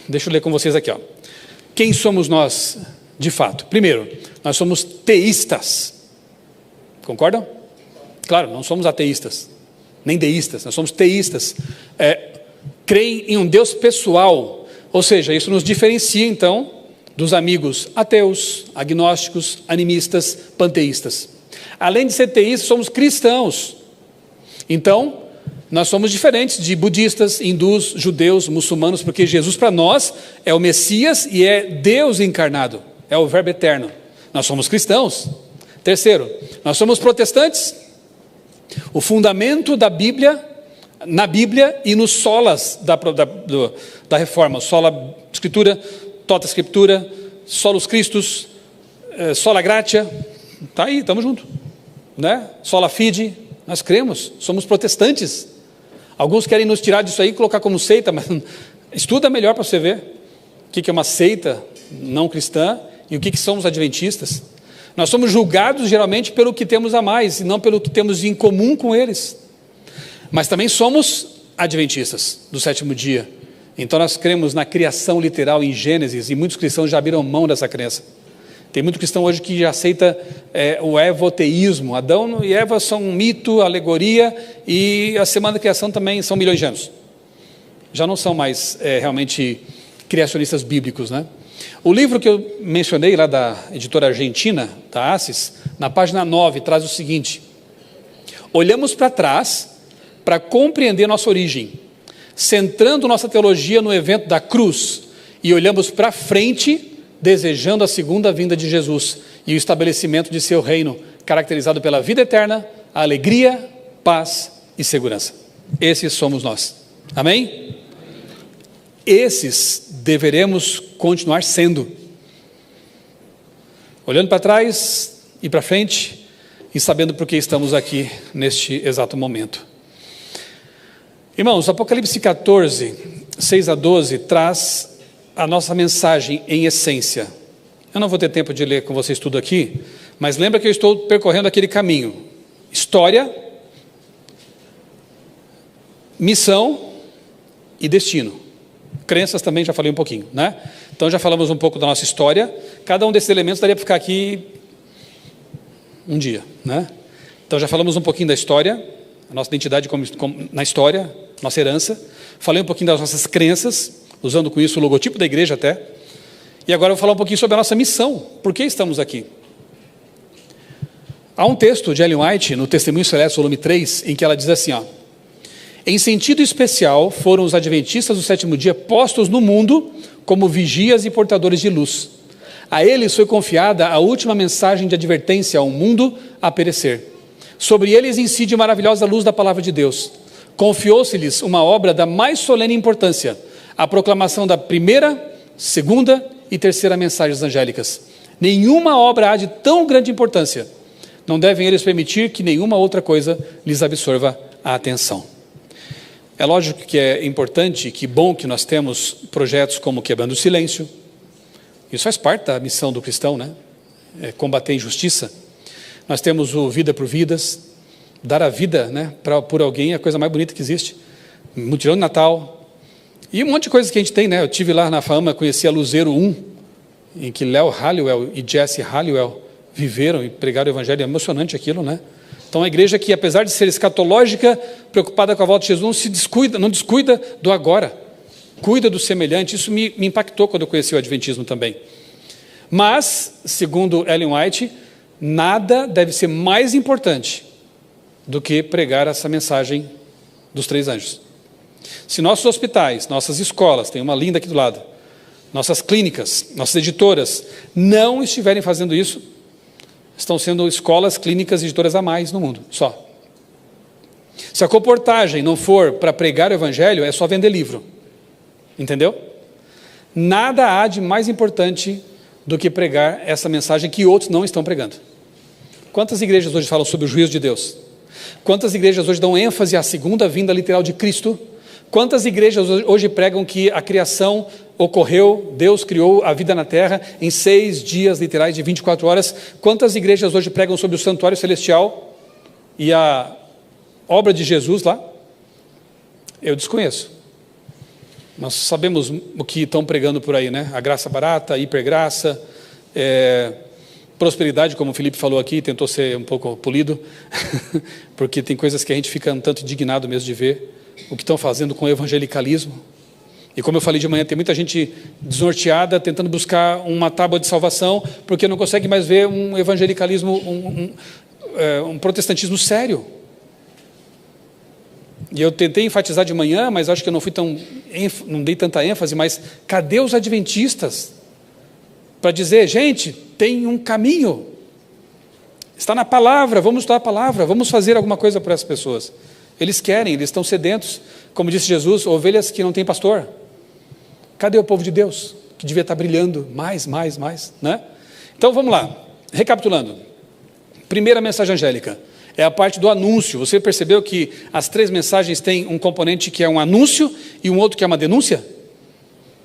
S1: Deixa eu ler com vocês aqui, ó. Quem somos nós de fato? Primeiro, nós somos teístas. Concordam? Claro, não somos ateístas, nem deístas, nós somos teístas. Creem em um Deus pessoal, ou seja, isso nos diferencia então dos amigos ateus, agnósticos, animistas, panteístas. Além de ser teístas, somos cristãos. Então, nós somos diferentes de budistas, hindus, judeus, muçulmanos, porque Jesus para nós é o Messias e é Deus encarnado, é o Verbo eterno. Nós somos cristãos. Terceiro, nós somos protestantes. O fundamento da Bíblia, na Bíblia e nos solas da Reforma, sola Escritura, tota Escritura, solus Christus, sola gratia, está aí, estamos juntos, né? Sola fide, nós cremos, somos protestantes. Alguns querem nos tirar disso aí e colocar como seita, mas estuda melhor para você ver o que é uma seita não cristã e o que são os adventistas. Nós somos julgados geralmente pelo que temos a mais e não pelo que temos em comum com eles. Mas também somos adventistas do 7º dia. Então nós cremos na criação literal em Gênesis e muitos cristãos já abriram mão dessa crença. Tem muito cristão hoje que já aceita o evoteísmo. Adão e Eva são um mito, alegoria, e a semana da criação também são milhões de anos. Já não são mais realmente criacionistas bíblicos, né? O livro que eu mencionei lá da editora argentina, da Assis, na página 9, traz o seguinte: olhamos para trás para compreender nossa origem, centrando nossa teologia no evento da cruz, e olhamos para frente desejando a segunda vinda de Jesus e o estabelecimento de seu reino, caracterizado pela vida eterna, a alegria, paz e segurança. Esses somos nós. Amém? Esses deveremos continuar sendo. Olhando para trás e para frente e sabendo por que estamos aqui neste exato momento. Irmãos, Apocalipse 14, 6 a 12, traz a nossa mensagem em essência. Eu não vou ter tempo de ler com vocês tudo aqui, mas lembra que eu estou percorrendo aquele caminho: história, missão e destino. Crenças também já falei um pouquinho, né? Então já falamos um pouco da nossa história. Cada um desses elementos daria para ficar aqui um dia, né? Então já falamos um pouquinho da história, a nossa identidade na história, nossa herança. Falei um pouquinho das nossas crenças, usando com isso o logotipo da igreja até. E agora eu vou falar um pouquinho sobre a nossa missão. Por que estamos aqui? Há um texto de Ellen White, no Testemunho Celeste, volume 3, em que ela diz assim, ó: em sentido especial, foram os adventistas do 7º dia postos no mundo como vigias e portadores de luz. A eles foi confiada a última mensagem de advertência ao mundo a perecer. Sobre eles incide a maravilhosa luz da palavra de Deus. Confiou-se-lhes uma obra da mais solene importância, a proclamação da primeira, segunda e terceira mensagens angélicas. Nenhuma obra há de tão grande importância. Não devem eles permitir que nenhuma outra coisa lhes absorva a atenção. É lógico que é importante, que bom que nós temos projetos como Quebrando o Silêncio. Isso faz parte da missão do cristão, né? É combater a injustiça. Nós temos o Vida por Vidas, dar a vida, né, por alguém é a coisa mais bonita que existe. Mutirão de Natal. E um monte de coisas que a gente tem, né? Eu tive lá na Fama, conheci a Luzeiro 1, em que Léo Halliwell e Jesse Halliwell viveram e pregaram o evangelho. É emocionante aquilo, né? Então, a igreja que, apesar de ser escatológica, preocupada com a volta de Jesus, não descuida do agora. Cuida do semelhante. Isso me impactou quando eu conheci o Adventismo também. Mas, segundo Ellen White, nada deve ser mais importante do que pregar essa mensagem dos 3 anjos. Se nossos hospitais, nossas escolas, tem uma linda aqui do lado, nossas clínicas, nossas editoras, não estiverem fazendo isso, estão sendo escolas, clínicas e editoras a mais no mundo, só. Se a comportagem não for para pregar o evangelho, é só vender livro. Entendeu? Nada há de mais importante do que pregar essa mensagem que outros não estão pregando. Quantas igrejas hoje falam sobre o juízo de Deus? Quantas igrejas hoje dão ênfase à segunda vinda literal de Cristo? Quantas igrejas hoje pregam que a criação ocorreu, Deus criou a vida na terra em 6 dias literais de 24 horas? Quantas igrejas hoje pregam sobre o santuário celestial e a obra de Jesus lá? Eu desconheço. Nós sabemos o que estão pregando por aí, né? A graça barata, a hipergraça, prosperidade, como o Felipe falou aqui, tentou ser um pouco polido, porque tem coisas que a gente fica um tanto indignado mesmo de ver, o que estão fazendo com o evangelicalismo. E como eu falei de manhã, tem muita gente desnorteada, tentando buscar uma tábua de salvação, porque não consegue mais ver um evangelicalismo, um protestantismo sério. E eu tentei enfatizar de manhã, mas acho que eu não dei tanta ênfase, mas cadê os adventistas? Para dizer, gente, tem um caminho, está na palavra, vamos estudar a palavra, vamos fazer alguma coisa para essas pessoas. Eles querem, eles estão sedentos, como disse Jesus, ovelhas que não têm pastor. Cadê o povo de Deus, que devia estar brilhando mais, né? Então vamos lá, recapitulando. Primeira mensagem angélica. É a parte do anúncio. Você percebeu que as 3 mensagens têm um componente que é um anúncio e um outro que é uma denúncia?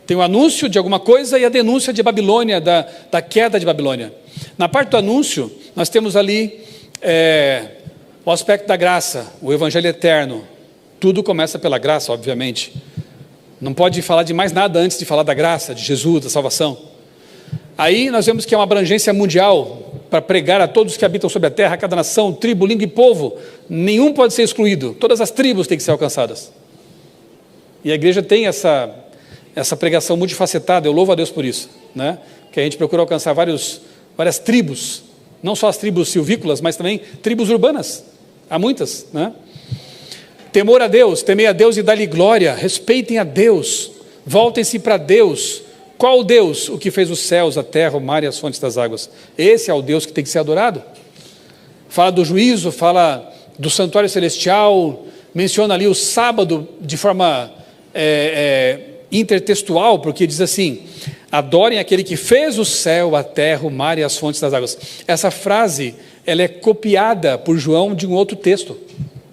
S1: Tem o anúncio de alguma coisa e a denúncia de Babilônia, da queda de Babilônia. Na parte do anúncio, nós temos ali o aspecto da graça, o evangelho eterno. Tudo começa pela graça, obviamente. Não pode falar de mais nada antes de falar da graça, de Jesus, da salvação. Aí nós vemos que é uma abrangência mundial, para pregar a todos que habitam sobre a terra, a cada nação, tribo, língua e povo. Nenhum pode ser excluído, todas as tribos têm que ser alcançadas. E a igreja tem essa pregação multifacetada, eu louvo a Deus por isso, né? Que a gente procura alcançar várias tribos, não só as tribos silvícolas, mas também tribos urbanas, há muitas, né? Temor a Deus, temei a Deus e dá-lhe glória, respeitem a Deus, voltem-se para Deus. Qual Deus? O que fez os céus, a terra, o mar e as fontes das águas. Esse é o Deus que tem que ser adorado. Fala do juízo, fala do santuário celestial, menciona ali o sábado de forma intertextual, porque diz assim, adorem aquele que fez o céu, a terra, o mar e as fontes das águas. Essa frase, ela é copiada por João de um outro texto.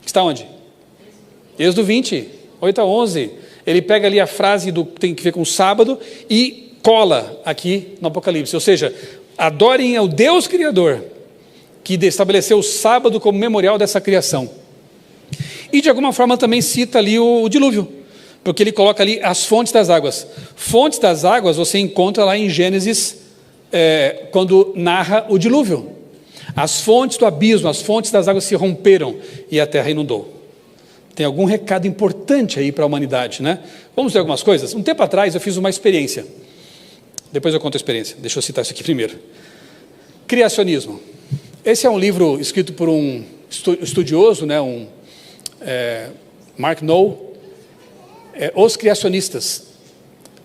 S1: Está onde? Êxodo 20, 8 a 11. Ele pega ali a frase tem que ver com o sábado e cola aqui no Apocalipse. Ou seja, adorem ao Deus Criador, que estabeleceu o sábado como memorial dessa criação. E de alguma forma também cita ali o dilúvio, porque ele coloca ali as fontes das águas. Fontes das águas você encontra lá em Gênesis, quando narra o dilúvio. As fontes do abismo, as fontes das águas se romperam e a terra inundou. Tem algum recado importante aí para a humanidade, né? Vamos ver algumas coisas? Um tempo atrás eu fiz uma experiência. Depois eu conto a experiência. Deixa eu citar isso aqui primeiro. Criacionismo. Esse é um livro escrito por um estudioso, né? Mark Noll. Os Criacionistas.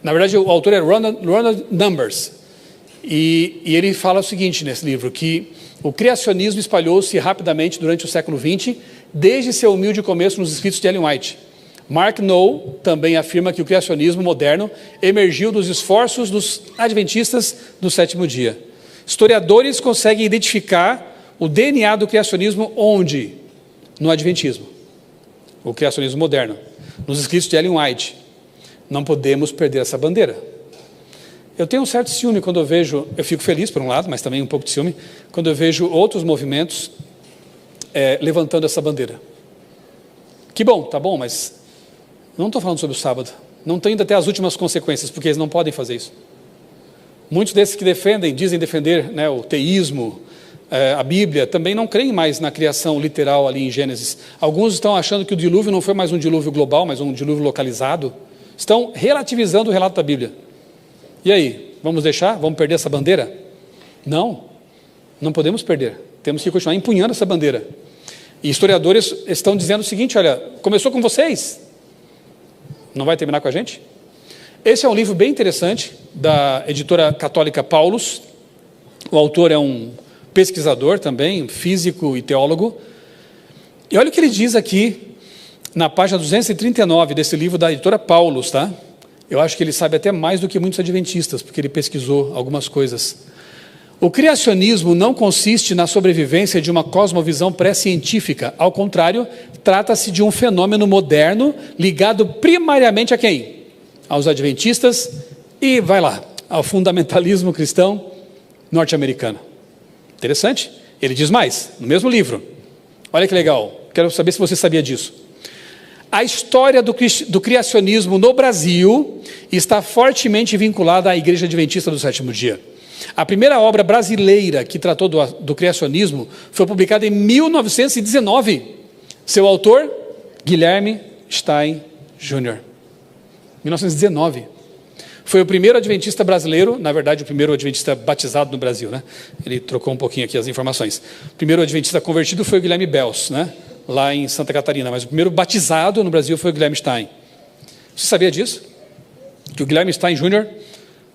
S1: Na verdade, o autor é Ronald Numbers. E ele fala o seguinte nesse livro, que o criacionismo espalhou-se rapidamente durante o século XX, desde seu humilde começo nos escritos de Ellen White. Mark Noll também afirma que o criacionismo moderno emergiu dos esforços dos adventistas do sétimo dia. Historiadores conseguem identificar o DNA do criacionismo onde? No adventismo. O criacionismo moderno. Nos escritos de Ellen White. Não podemos perder essa bandeira. Eu tenho um certo ciúme quando eu fico feliz por um lado, mas também um pouco de ciúme, quando eu vejo outros movimentos levantando essa bandeira. Que bom, tá bom, mas não estou falando sobre o sábado. Não estou indo até as últimas consequências, porque eles não podem fazer isso. Muitos desses que dizem defender, né, o teísmo, a Bíblia, também não creem mais na criação literal ali em Gênesis. Alguns estão achando que o dilúvio não foi mais um dilúvio global, mas um dilúvio localizado. Estão relativizando o relato da Bíblia. E aí, vamos deixar? Vamos perder essa bandeira? Não, não podemos perder. Temos que continuar empunhando essa bandeira. E historiadores estão dizendo o seguinte, olha, começou com vocês, não vai terminar com a gente? Esse é um livro bem interessante, da editora católica Paulus. O autor é um pesquisador também, físico e teólogo. E olha o que ele diz aqui, na página 239 desse livro da editora Paulus, tá? Eu acho que ele sabe até mais do que muitos adventistas, porque ele pesquisou algumas coisas. O criacionismo não consiste na sobrevivência de uma cosmovisão pré-científica. Ao contrário, trata-se de um fenômeno moderno ligado primariamente a quem? Aos adventistas e, vai lá, ao fundamentalismo cristão norte-americano. Interessante? Ele diz mais, no mesmo livro. Olha que legal, quero saber se você sabia disso. A história do criacionismo no Brasil está fortemente vinculada à Igreja Adventista do Sétimo Dia. A primeira obra brasileira que tratou do criacionismo foi publicada em 1919. Seu autor, Guilherme Stein Jr. 1919. Foi o primeiro adventista brasileiro, na verdade o primeiro adventista batizado no Brasil, né? Ele trocou um pouquinho aqui as informações. O primeiro adventista convertido foi o Guilherme Bels, né? Lá em Santa Catarina, mas o primeiro batizado no Brasil foi o Guilherme Stein. Você sabia disso? Que o Guilherme Stein Jr.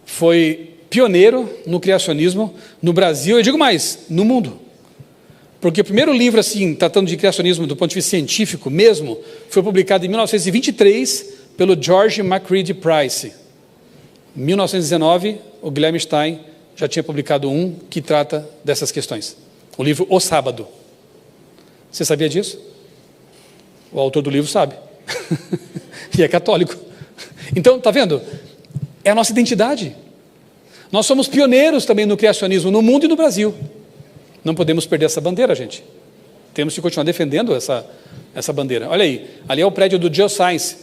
S1: foi pioneiro no criacionismo no Brasil, eu digo mais, no mundo. Porque o primeiro livro, assim, tratando de criacionismo do ponto de vista científico mesmo, foi publicado em 1923 pelo George MacReady Price. Em 1919, o Guilherme Stein já tinha publicado um que trata dessas questões. O livro O Sábado. Você sabia disso? O autor do livro sabe. E é católico. Então, está vendo? É a nossa identidade. Nós somos pioneiros também no criacionismo, no mundo e no Brasil. Não podemos perder essa bandeira, gente. Temos que continuar defendendo essa bandeira. Olha aí, ali é o prédio do Geoscience,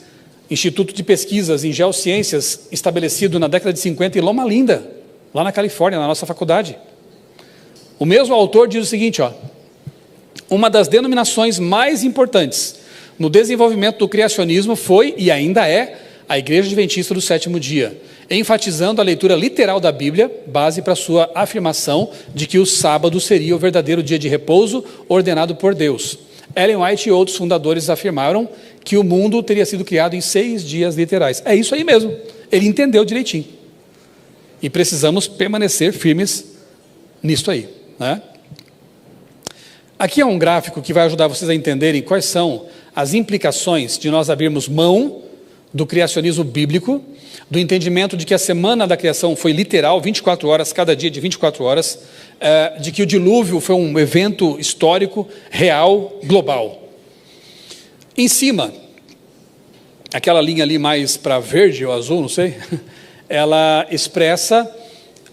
S1: Instituto de Pesquisas em Geociências, estabelecido na década de 50 em Loma Linda, lá na Califórnia, na nossa faculdade. O mesmo autor diz o seguinte, ó, uma das denominações mais importantes no desenvolvimento do criacionismo foi, e ainda é, a Igreja Adventista do Sétimo Dia, enfatizando a leitura literal da Bíblia, base para sua afirmação de que o sábado seria o verdadeiro dia de repouso ordenado por Deus. Ellen White e outros fundadores afirmaram que o mundo teria sido criado em 6 dias literais. É isso aí mesmo, ele entendeu direitinho. E precisamos permanecer firmes nisso aí, né? Aqui é um gráfico que vai ajudar vocês a entenderem quais são as implicações de nós abrirmos mão do criacionismo bíblico, do entendimento de que a semana da criação foi literal, 24 horas, cada dia de 24 horas, de que o dilúvio foi um evento histórico, real, global. Em cima, aquela linha ali mais para verde ou azul, não sei, ela expressa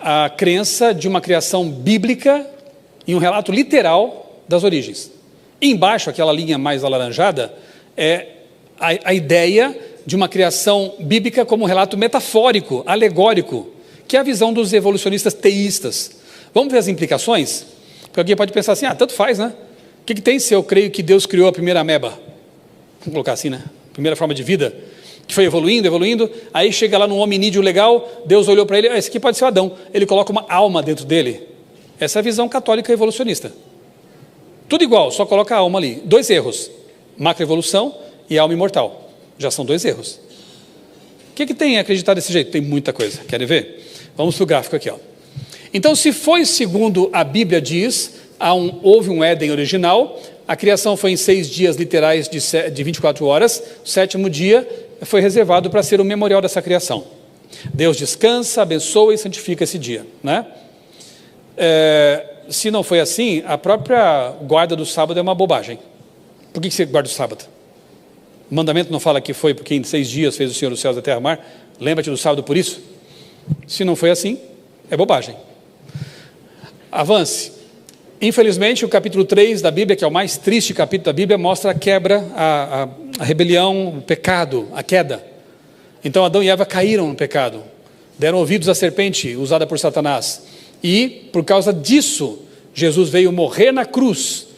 S1: a crença de uma criação bíblica em um relato literal das origens. E embaixo, aquela linha mais alaranjada, é a ideia de uma criação bíblica como um relato metafórico, alegórico, que é a visão dos evolucionistas teístas. Vamos ver as implicações? Porque alguém pode pensar assim, tanto faz, né? O que tem se eu creio que Deus criou a primeira ameba? Vamos colocar assim, né? Primeira forma de vida, que foi evoluindo, aí chega lá num hominídeo legal, Deus olhou para ele, esse aqui pode ser o Adão, ele coloca uma alma dentro dele. Essa é a visão católica evolucionista. Tudo igual, só coloca a alma ali. 2 erros, macroevolução e alma imortal. Já são 2 erros. O que tem a acreditar desse jeito? Tem muita coisa. Querem ver? Vamos para o gráfico aqui, ó. Então, se foi segundo a Bíblia diz, houve um Éden original, a criação foi em 6 dias literais de 24 horas, o 7º dia foi reservado para ser o memorial dessa criação. Deus descansa, abençoa e santifica esse dia, né? Se não foi assim, a própria guarda do sábado é uma bobagem. Por que você guarda o sábado? O mandamento não fala que foi porque em 6 dias fez o Senhor dos céus e da terra e mar? Lembra-te do sábado por isso? Se não foi assim, é bobagem. Avance. Infelizmente, o capítulo 3 da Bíblia, que é o mais triste capítulo da Bíblia, mostra a quebra, a rebelião, o pecado, a queda. Então, Adão e Eva caíram no pecado. Deram ouvidos à serpente usada por Satanás. E, por causa disso, Jesus veio morrer na cruz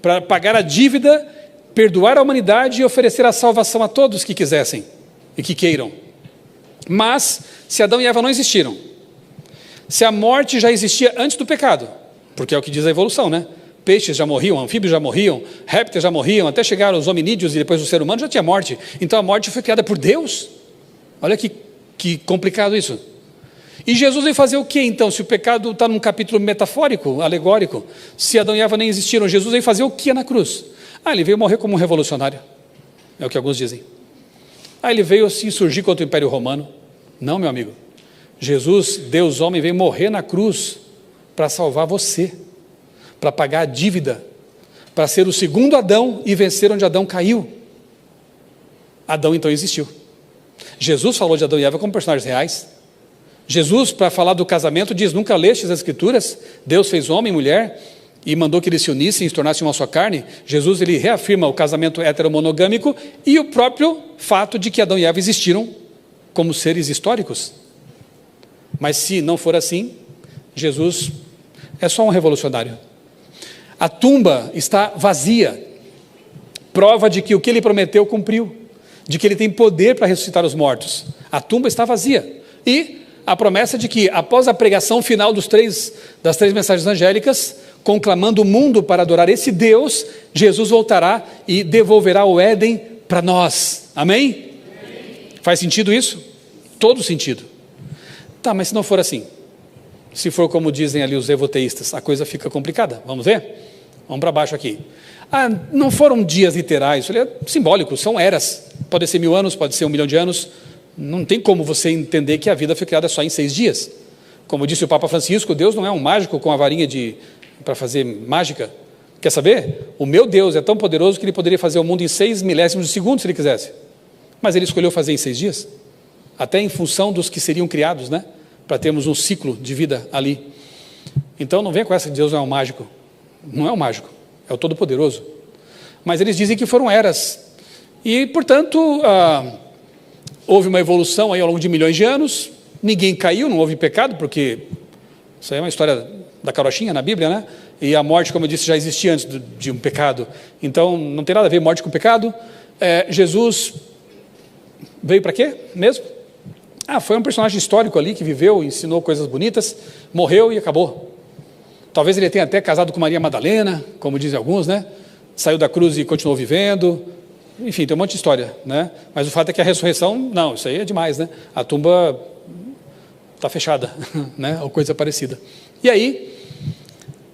S1: para pagar a dívida, perdoar a humanidade e oferecer a salvação a todos que quisessem e que queiram. Mas, se Adão e Eva não existiram, se a morte já existia antes do pecado, porque é o que diz a evolução, né? Peixes já morriam, anfíbios já morriam, répteis já morriam, até chegaram os hominídeos e depois o ser humano já tinha morte. Então a morte foi criada por Deus. Olha que complicado isso. E Jesus veio fazer o que então? Se o pecado está num capítulo metafórico, alegórico, se Adão e Eva nem existiram, Jesus veio fazer o que na cruz? Ele veio morrer como um revolucionário, é o que alguns dizem. Ele veio se insurgir contra o Império Romano. Não, meu amigo. Jesus, Deus homem, veio morrer na cruz para salvar você, para pagar a dívida, para ser o segundo Adão e vencer onde Adão caiu. Adão então existiu. Jesus falou de Adão e Eva como personagens reais. Jesus, para falar do casamento, diz: nunca lestes as Escrituras? Deus fez homem e mulher e mandou que eles se unissem e se tornassem uma só carne. Jesus, ele reafirma o casamento heteromonogâmico e o próprio fato de que Adão e Eva existiram como seres históricos. Mas se não for assim, Jesus é só um revolucionário. A tumba está vazia, prova de que o que ele prometeu cumpriu, de que ele tem poder para ressuscitar os mortos. A tumba está vazia. E a promessa de que, após a pregação final das três mensagens angélicas, conclamando o mundo para adorar esse Deus, Jesus voltará e devolverá o Éden para nós. Amém? Faz sentido isso? Todo sentido. Tá, mas se não for assim, se for como dizem ali os evoteístas, a coisa fica complicada. Vamos ver? Vamos para baixo aqui. Não foram dias literais, isso é simbólico, são eras. Pode ser 1000 anos, pode ser 1 milhão de anos. Não tem como você entender que a vida foi criada só em 6 dias. Como disse o Papa Francisco, Deus não é um mágico com a varinha para fazer mágica. Quer saber? O meu Deus é tão poderoso que ele poderia fazer o mundo em 6 milésimos de segundo se ele quisesse. Mas ele escolheu fazer em 6 dias. Até em função dos que seriam criados, né? Para termos um ciclo de vida ali. Então não venha com essa que Deus não é um mágico. Não é um mágico, é o Todo-Poderoso. Mas eles dizem que foram eras. E, portanto, houve uma evolução aí ao longo de milhões de anos. Ninguém caiu, não houve pecado, porque isso aí é uma história da carochinha na Bíblia, né? E a morte, como eu disse, já existia antes de um pecado. Então não tem nada a ver morte com pecado. Jesus veio para quê mesmo? Foi um personagem histórico ali que viveu, ensinou coisas bonitas, morreu e acabou. Talvez ele tenha até casado com Maria Madalena, como dizem alguns, né? Saiu da cruz e continuou vivendo. Enfim, tem um monte de história, né? Mas o fato é que a ressurreição, não, isso aí é demais, né? A tumba está fechada, né? Ou coisa parecida. E aí,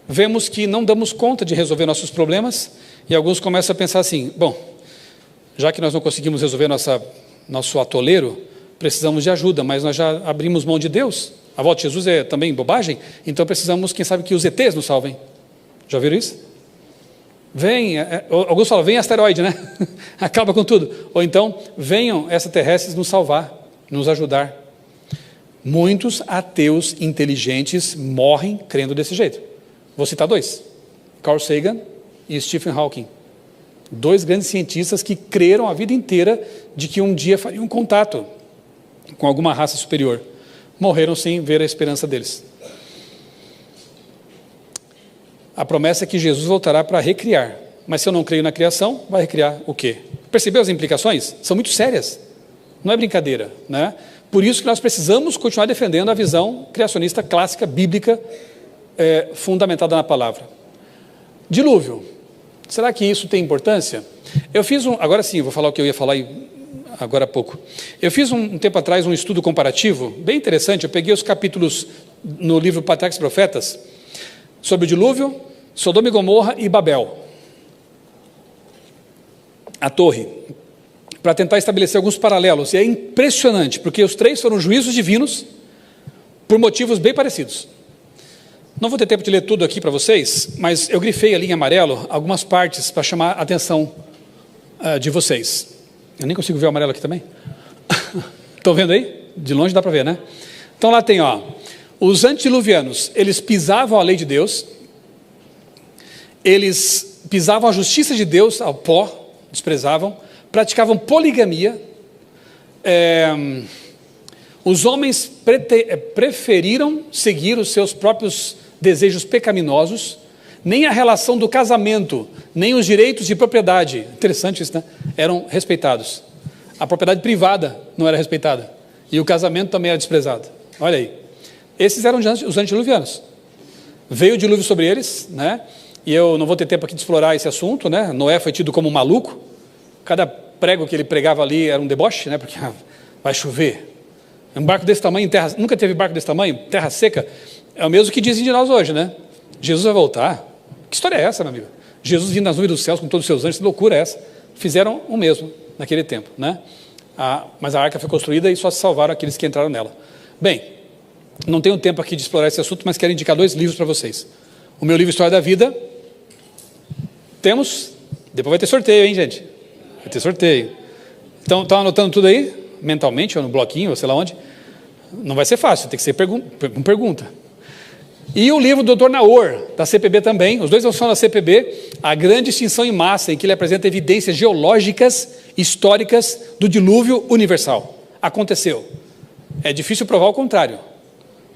S1: vemos que não damos conta de resolver nossos problemas e alguns começam a pensar assim: bom, já que nós não conseguimos resolver nosso atoleiro, precisamos de ajuda, mas nós já abrimos mão de Deus. A volta de Jesus é também bobagem, então precisamos, quem sabe, que os ETs nos salvem. Já ouviram isso? Alguns falam, vem asteroide, né? Acaba com tudo. Ou então, venham extraterrestres nos salvar, nos ajudar. Muitos ateus inteligentes morrem crendo desse jeito. Vou citar 2. Carl Sagan e Stephen Hawking. 2 grandes cientistas que creram a vida inteira de que um dia fariam contato com alguma raça superior. Morreram sem ver a esperança deles. A promessa é que Jesus voltará para recriar. Mas se eu não creio na criação, vai recriar o quê? Percebeu as implicações? São muito sérias. Não é brincadeira, né? Por isso que nós precisamos continuar defendendo a visão criacionista clássica, bíblica, fundamentada na palavra. Dilúvio. Será que isso tem importância? Eu fiz agora sim, vou falar o que eu ia falar agora há pouco. Eu fiz um tempo atrás um estudo comparativo, bem interessante. Eu peguei os capítulos no livro Patriarcas e Profetas, sobre o dilúvio, Sodoma e Gomorra e Babel. A torre. Para tentar estabelecer alguns paralelos. E é impressionante, porque os 3 foram juízos divinos, por motivos bem parecidos. Não vou ter tempo de ler tudo aqui para vocês, mas eu grifei ali em amarelo algumas partes para chamar a atenção de vocês. Eu nem consigo ver o amarelo aqui também. Estão vendo aí? De longe dá para ver, né? Então lá tem, os antediluvianos, eles pisavam a lei de Deus, eles pisavam a justiça de Deus ao pó, desprezavam, praticavam poligamia, os homens preferiram seguir os seus próprios desejos pecaminosos, nem a relação do casamento, nem os direitos de propriedade, interessante isso, né? Eram respeitados. A propriedade privada não era respeitada. E o casamento também era desprezado. Olha aí. Esses eram os antediluvianos. Veio o dilúvio sobre eles, né? E eu não vou ter tempo aqui de explorar esse assunto, né? Noé foi tido como um maluco. Cada prego que ele pregava ali era um deboche, né? Porque vai chover. Um barco desse tamanho em terra... Nunca teve barco desse tamanho? Terra seca? É o mesmo que dizem de nós hoje, né? Jesus vai voltar. Que história é essa, meu amigo? Jesus vindo nas nuvens dos céus com todos os seus anjos. Que loucura é essa? Fizeram o mesmo naquele tempo, né? Mas a arca foi construída e só se salvaram aqueles que entraram nela. Bem, não tenho tempo aqui de explorar esse assunto, mas quero indicar 2 livros para vocês. O meu livro História da Vida. Temos. Depois vai ter sorteio, hein, gente? Vai ter sorteio. Então, estão anotando tudo aí? Mentalmente, ou no bloquinho, ou sei lá onde? Não vai ser fácil, tem que ser com pergunta. E o livro do Dr. Naor, da CPB também. Os dois são da CPB. A Grande Extinção em Massa, em que ele apresenta evidências geológicas, históricas, do dilúvio universal. Aconteceu. É difícil provar o contrário.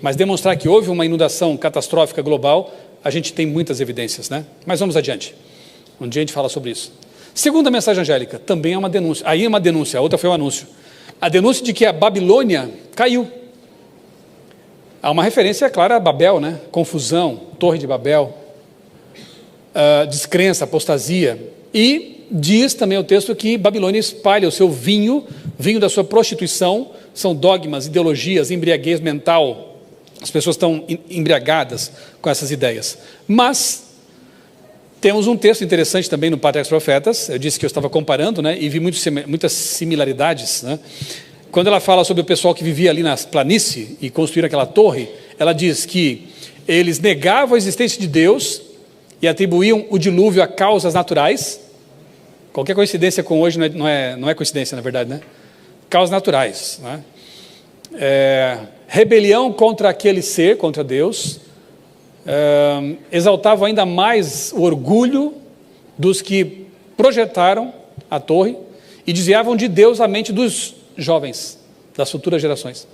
S1: Mas demonstrar que houve uma inundação catastrófica global, a gente tem muitas evidências, né? Mas vamos adiante. Um dia a gente fala sobre isso. Segunda mensagem angélica, também é uma denúncia. Aí é uma denúncia, a outra foi um anúncio. A denúncia de que a Babilônia caiu. Há uma referência clara a Babel, né? Confusão, Torre de Babel, descrença, apostasia. E diz também o texto que Babilônia espalha o seu vinho da sua prostituição, são dogmas, ideologias, embriaguez mental. As pessoas estão embriagadas com essas ideias. Mas temos um texto interessante também no Patriarcas Profetas. Eu disse que eu estava comparando, né? E vi muitas similaridades, né? Quando ela fala sobre o pessoal que vivia ali nas planícies e construíram aquela torre, ela diz que eles negavam a existência de Deus e atribuíam o dilúvio a causas naturais. Qualquer coincidência com hoje não é coincidência, na verdade, né? Causas naturais, né? Rebelião contra aquele ser, contra Deus. Exaltavam ainda mais o orgulho dos que projetaram a torre e desviavam de Deus a mente dos jovens, das futuras gerações.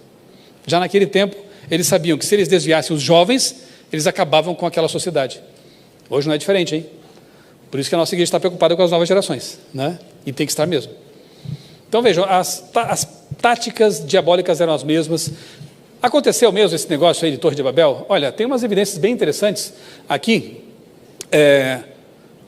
S1: Já naquele tempo, eles sabiam que se eles desviassem os jovens, eles acabavam com aquela sociedade. Hoje não é diferente, hein? Por isso que a nossa igreja está preocupada com as novas gerações, né? E tem que estar mesmo. Então vejam, as táticas diabólicas eram as mesmas. Aconteceu mesmo esse negócio aí de Torre de Babel? Olha, tem umas evidências bem interessantes aqui.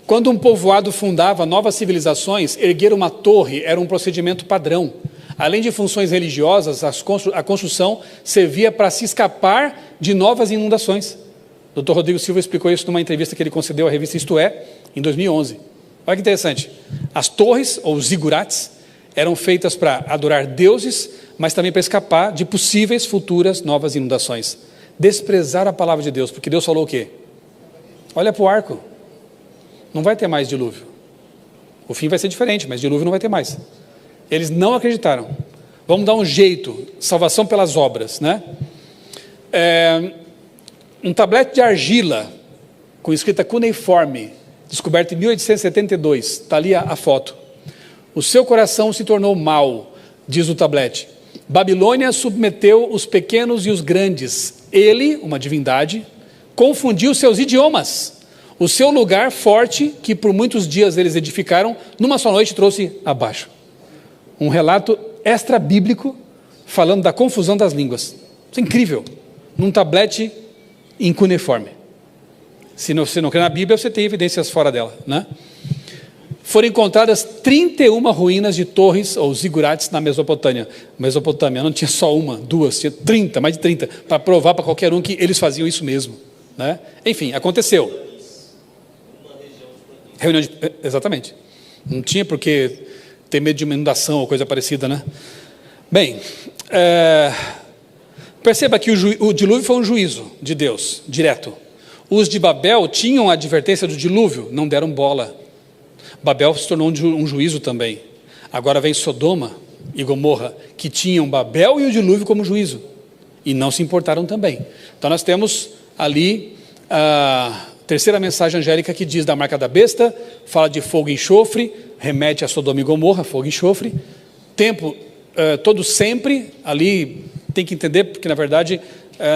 S1: Quando um povoado fundava novas civilizações, erguer uma torre era um procedimento padrão. Além de funções religiosas, a construção servia para se escapar de novas inundações. O Dr. Rodrigo Silva explicou isso numa entrevista que ele concedeu à revista Isto É, em 2011. Olha que interessante. As torres, ou zigurates, eram feitas para adorar deuses, mas também para escapar de possíveis futuras novas inundações. Desprezar a palavra de Deus, porque Deus falou o quê? Olha para o arco. Não vai ter mais dilúvio. O fim vai ser diferente, mas dilúvio não vai ter mais. Eles não acreditaram. Vamos dar um jeito, salvação pelas obras, né? Um tablete de argila, com escrita cuneiforme, descoberto em 1872, está ali a foto. O seu coração se tornou mau, diz o tablete. Babilônia submeteu os pequenos e os grandes. Ele, uma divindade, confundiu seus idiomas. O seu lugar forte, que por muitos dias eles edificaram, numa só noite trouxe abaixo. Um relato extra-bíblico falando da confusão das línguas. Isso é incrível. Num tablete em cuneiforme. Se você não crê na Bíblia, você tem evidências fora dela, né? Foram encontradas 31 ruínas de torres ou zigurates na Mesopotâmia. Mesopotâmia não tinha só uma, duas, tinha 30, mais de 30, para provar para qualquer um que eles faziam isso mesmo, né? Enfim, aconteceu. Exatamente. Não tinha porque ter medo de uma inundação ou coisa parecida, né? Bem, perceba que o dilúvio foi um juízo de Deus, direto. Os de Babel tinham a advertência do dilúvio, não deram bola. Babel se tornou um juízo também. Agora vem Sodoma e Gomorra, que tinham Babel e o dilúvio como juízo, e não se importaram também. Então nós temos ali a terceira mensagem angélica que diz da marca da besta, fala de fogo e enxofre, remete a Sodoma e Gomorra, fogo e enxofre. Tempo todo sempre, ali tem que entender, porque na verdade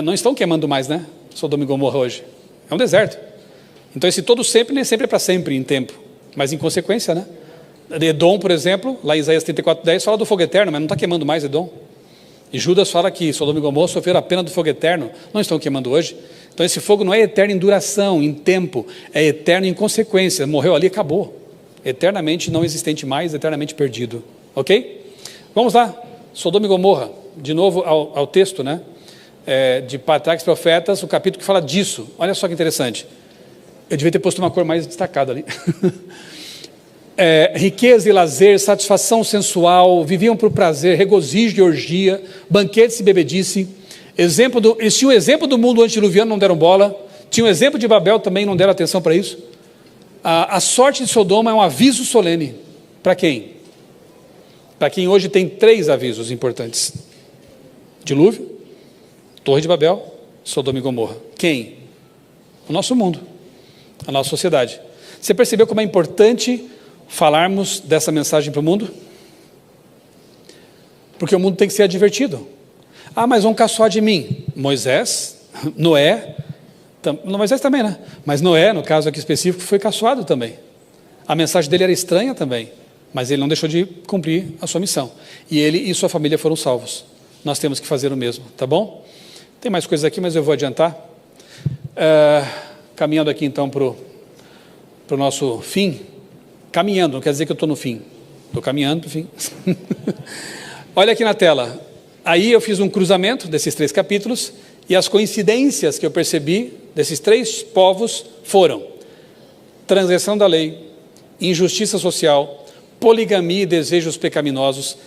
S1: não estão queimando mais, né? Sodoma e Gomorra hoje. É um deserto. Então esse todo sempre nem sempre é para sempre em tempo, mas em consequência, né? Edom, por exemplo, lá em Isaías 34:10 fala do fogo eterno, mas não está queimando mais Edom. E Judas fala que Sodoma e Gomorra sofreram a pena do fogo eterno, não estão queimando hoje. Então esse fogo não é eterno em duração, em tempo, é eterno em consequência. Morreu ali, acabou. Eternamente não existente mais, eternamente perdido. Ok? Vamos lá, Sodoma e Gomorra, de novo ao texto, né? De Patriarcas e Profetas, o capítulo que fala disso. Olha só que interessante. Eu devia ter posto uma cor mais destacada ali. Riqueza e lazer, satisfação sensual, viviam por prazer, regozijo e orgia, banquetes e bebedice. Eles tinham o exemplo do mundo antediluviano, não deram bola. Tinham o exemplo de Babel, também não deram atenção para isso. A sorte de Sodoma é um aviso solene. Para quem? Para quem hoje tem 3 avisos importantes: dilúvio, Torre de Babel, Sodoma e Gomorra. Quem? O nosso mundo, a nossa sociedade. Você percebeu como é importante falarmos dessa mensagem para o mundo? Porque o mundo tem que ser advertido. Mas vão caçoar de mim. Moisés, Noé, Moisés também, né? Mas Noé, no caso aqui específico, foi caçoado também. A mensagem dele era estranha também, mas ele não deixou de cumprir a sua missão. E ele e sua família foram salvos. Nós temos que fazer o mesmo, tá bom? Tem mais coisas aqui, mas eu vou adiantar. Caminhando aqui então para o nosso fim. Caminhando, não quer dizer que eu estou no fim. Estou caminhando para o fim. Olha aqui na tela. Aí eu fiz um cruzamento desses 3 capítulos e as coincidências que eu percebi desses 3 povos foram: transgressão da lei, injustiça social, poligamia e desejos pecaminosos,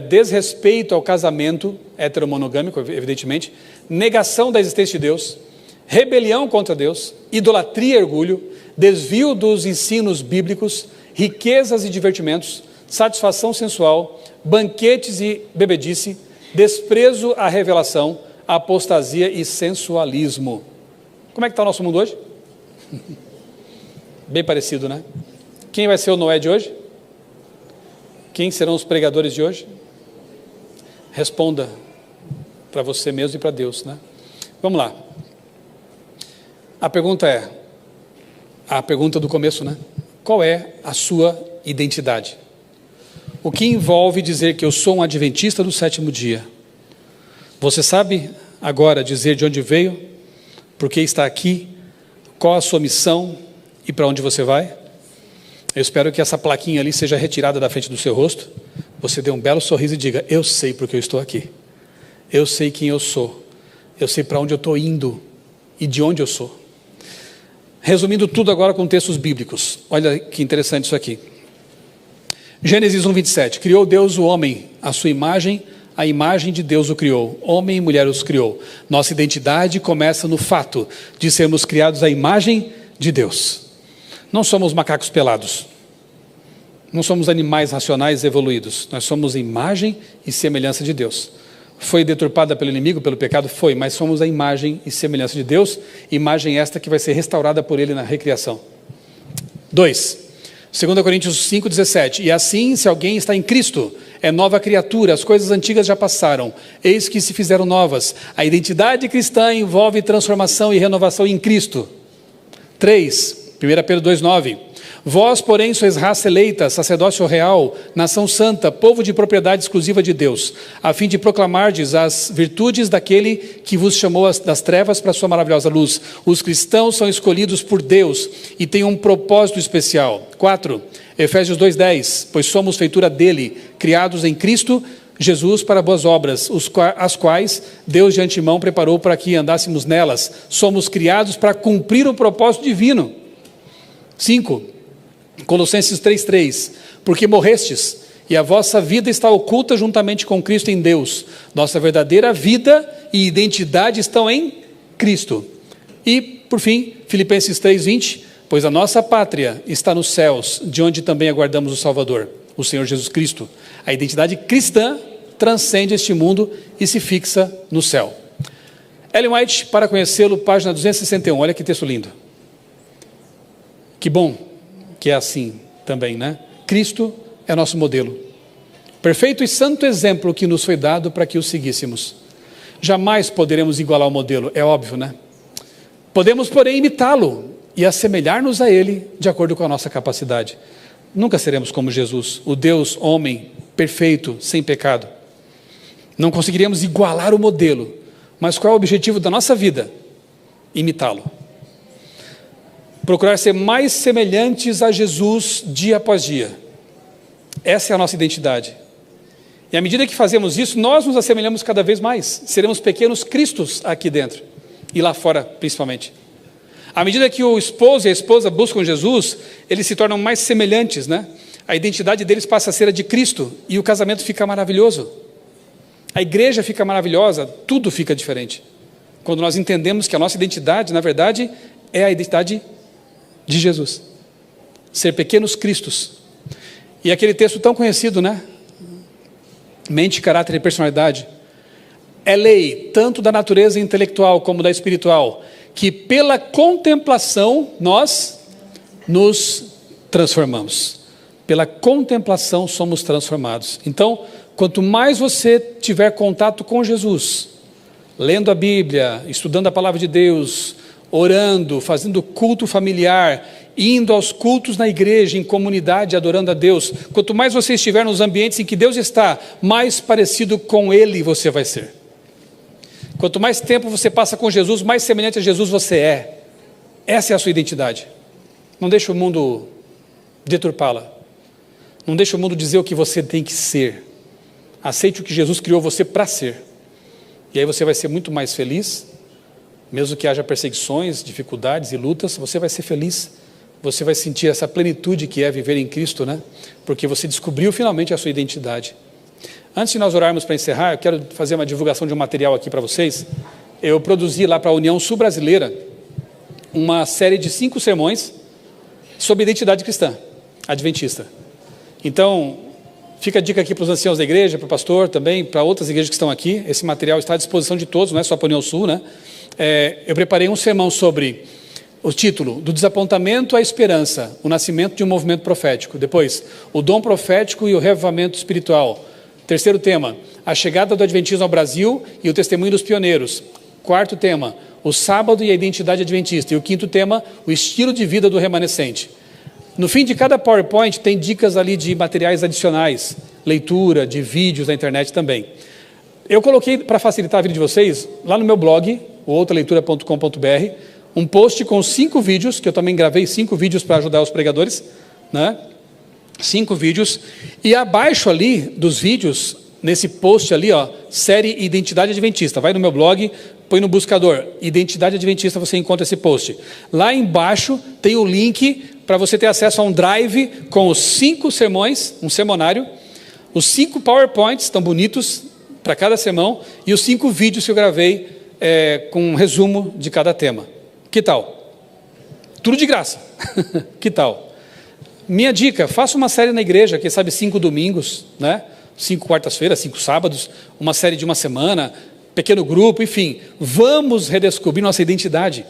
S1: desrespeito ao casamento heteromonogâmico, evidentemente, negação da existência de Deus, rebelião contra Deus, idolatria e orgulho, desvio dos ensinos bíblicos, riquezas e divertimentos, satisfação sensual, banquetes e bebedice, desprezo à revelação, apostasia e sensualismo. Como é que está o nosso mundo hoje? Bem parecido, né? Quem vai ser o Noé de hoje? Quem serão os pregadores de hoje? Responda para você mesmo e para Deus, né? Vamos lá. A pergunta do começo, né? Qual é a sua identidade? O que envolve dizer que eu sou um adventista do 7º dia? Você sabe agora dizer de onde veio, por que está aqui, qual a sua missão e para onde você vai? Eu espero que essa plaquinha ali seja retirada da frente do seu rosto, você dê um belo sorriso e diga: eu sei porque eu estou aqui, eu sei quem eu sou, eu sei para onde eu estou indo e de onde eu sou. Resumindo tudo agora com textos bíblicos, olha que interessante isso aqui. Gênesis 1:27, criou Deus o homem, a sua imagem, a imagem de Deus o criou, homem e mulher os criou. Nossa identidade começa no fato de sermos criados à imagem de Deus. Não somos macacos pelados, não somos animais racionais evoluídos, nós somos imagem e semelhança de Deus. Foi deturpada pelo inimigo, pelo pecado? Foi, mas somos a imagem e semelhança de Deus, imagem esta que vai ser restaurada por Ele na recriação. 2 Coríntios 5:17, e assim, se alguém está em Cristo, é nova criatura, as coisas antigas já passaram, eis que se fizeram novas. A identidade cristã envolve transformação e renovação em Cristo. 3 Pedro 2:9, vós, porém, sois raça eleita, sacerdócio real, nação santa, povo de propriedade exclusiva de Deus, a fim de proclamardes as virtudes daquele que vos chamou das trevas para a sua maravilhosa luz. Os cristãos são escolhidos por Deus e têm um propósito especial. 4 Efésios 2:10, pois somos feitura dele, criados em Cristo Jesus para boas obras, as quais Deus de antemão preparou para que andássemos nelas. Somos criados para cumprir o propósito divino. 5 Colossenses 3:3, porque morrestes, e a vossa vida está oculta juntamente com Cristo em Deus. Nossa verdadeira vida e identidade estão em Cristo. E, por fim, Filipenses 3:20, pois a nossa pátria está nos céus, de onde também aguardamos o Salvador, o Senhor Jesus Cristo. A identidade cristã transcende este mundo e se fixa no céu. Ellen White, para conhecê-lo, página 261, olha que texto lindo. Que bom que é assim também, né? Cristo é nosso modelo, perfeito e santo exemplo que nos foi dado para que o seguíssemos. Jamais poderemos igualar o modelo, é óbvio, né? Podemos, porém, imitá-lo e assemelhar-nos a ele de acordo com a nossa capacidade. Nunca seremos como Jesus, o Deus, homem, perfeito, sem pecado. Não conseguiríamos igualar o modelo, mas qual é o objetivo da nossa vida? Imitá-lo. Procurar ser mais semelhantes a Jesus dia após dia. Essa é a nossa identidade. E à medida que fazemos isso, nós nos assemelhamos cada vez mais. Seremos pequenos cristos aqui dentro e lá fora, principalmente. À medida que o esposo e a esposa buscam Jesus, eles se tornam mais semelhantes, né? A identidade deles passa a ser a de Cristo e o casamento fica maravilhoso. A igreja fica maravilhosa, tudo fica diferente. Quando nós entendemos que a nossa identidade, na verdade, é a identidade de Jesus. Ser pequenos cristos. E aquele texto tão conhecido, né? Mente, caráter e personalidade. É lei, tanto da natureza intelectual como da espiritual, que pela contemplação nós nos transformamos. Pela contemplação somos transformados. Então, quanto mais você tiver contato com Jesus, lendo a Bíblia, estudando a palavra de Deus, orando, fazendo culto familiar, indo aos cultos na igreja, em comunidade, adorando a Deus, quanto mais você estiver nos ambientes em que Deus está, mais parecido com Ele você vai ser. Quanto mais tempo você passa com Jesus, mais semelhante a Jesus você é. Essa é a sua identidade. Não deixe o mundo deturpá-la. Não deixe o mundo dizer o que você tem que ser. Aceite o que Jesus criou você para ser. E aí você vai ser muito mais feliz. Mesmo que haja perseguições, dificuldades e lutas, você vai ser feliz. Você vai sentir essa plenitude que é viver em Cristo, né? Porque você descobriu finalmente a sua identidade. Antes de nós orarmos para encerrar, eu quero fazer uma divulgação de um material aqui para vocês. Eu produzi lá para a União Sul Brasileira uma série de 5 sermões sobre identidade cristã, adventista. Então, fica a dica aqui para os anciãos da igreja, para o pastor também, para outras igrejas que estão aqui. Esse material está à disposição de todos, não é só para a União Sul, né? Eu preparei um sermão sobre o título, do desapontamento à esperança, o nascimento de um movimento profético. Depois, o dom profético e o revivamento espiritual. Terceiro tema, a chegada do adventismo ao Brasil e o testemunho dos pioneiros. Quarto tema, o sábado e a identidade adventista. E o quinto tema, o estilo de vida do remanescente. No fim de cada PowerPoint tem dicas ali de materiais adicionais, leitura, de vídeos na internet também. Eu coloquei, para facilitar a vida de vocês, lá no meu blog, outraleitura.com.br, um post com 5 vídeos, que eu também gravei 5 vídeos para ajudar os pregadores, né? 5 vídeos, e abaixo ali dos vídeos, nesse post ali, ó, série Identidade Adventista, vai no meu blog, põe no buscador, Identidade Adventista, você encontra esse post. Lá embaixo tem o link para você ter acesso a um drive com os 5 sermões, um sermonário, os 5 PowerPoints, tão bonitos, para cada sermão, e os 5 vídeos que eu gravei com um resumo de cada tema. Que tal? Tudo de graça. Que tal? Minha dica, faça uma série na igreja, quem sabe 5 domingos, né? 5 quartas-feiras, 5 sábados, uma série de uma semana, pequeno grupo, enfim. Vamos redescobrir nossa identidade.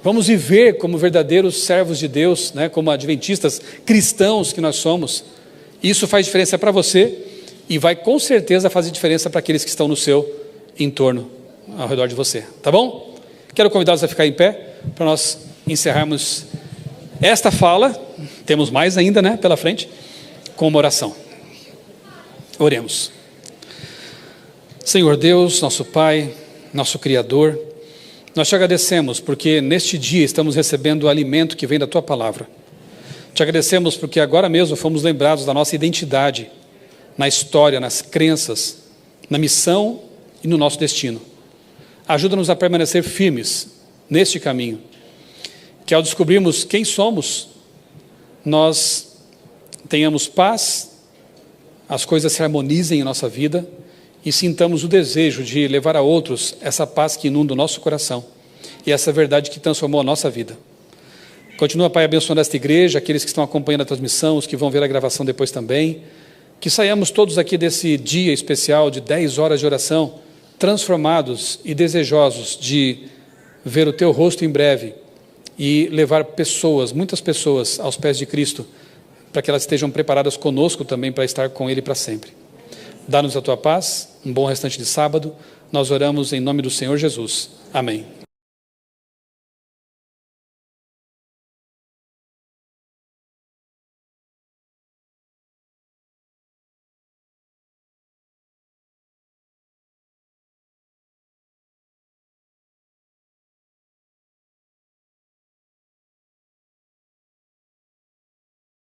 S1: Vamos viver como verdadeiros servos de Deus, né? Como adventistas cristãos que nós somos. Isso faz diferença para você e vai com certeza fazer diferença para aqueles que estão no seu entorno, ao redor de você. Tá bom? Quero convidá-los a ficar em pé para nós encerrarmos esta fala. Temos mais ainda, né, pela frente, com uma oração. Oremos. Senhor Deus, nosso Pai, nosso Criador, nós te agradecemos porque neste dia estamos recebendo o alimento que vem da Tua Palavra. Te agradecemos porque agora mesmo fomos lembrados da nossa identidade, na história, nas crenças, na missão e no nosso destino. Ajuda-nos a permanecer firmes neste caminho, que ao descobrirmos quem somos, nós tenhamos paz, as coisas se harmonizem em nossa vida e sintamos o desejo de levar a outros essa paz que inunda o nosso coração e essa verdade que transformou a nossa vida. Continua, Pai, abençoando esta igreja, aqueles que estão acompanhando a transmissão, os que vão ver a gravação depois também, que saiamos todos aqui desse dia especial de 10 horas de oração, transformados e desejosos de ver o Teu rosto em breve e levar pessoas, muitas pessoas, aos pés de Cristo, para que elas estejam preparadas conosco também para estar com Ele para sempre. Dá-nos a Tua paz, um bom restante de sábado, nós oramos em nome do Senhor Jesus. Amém.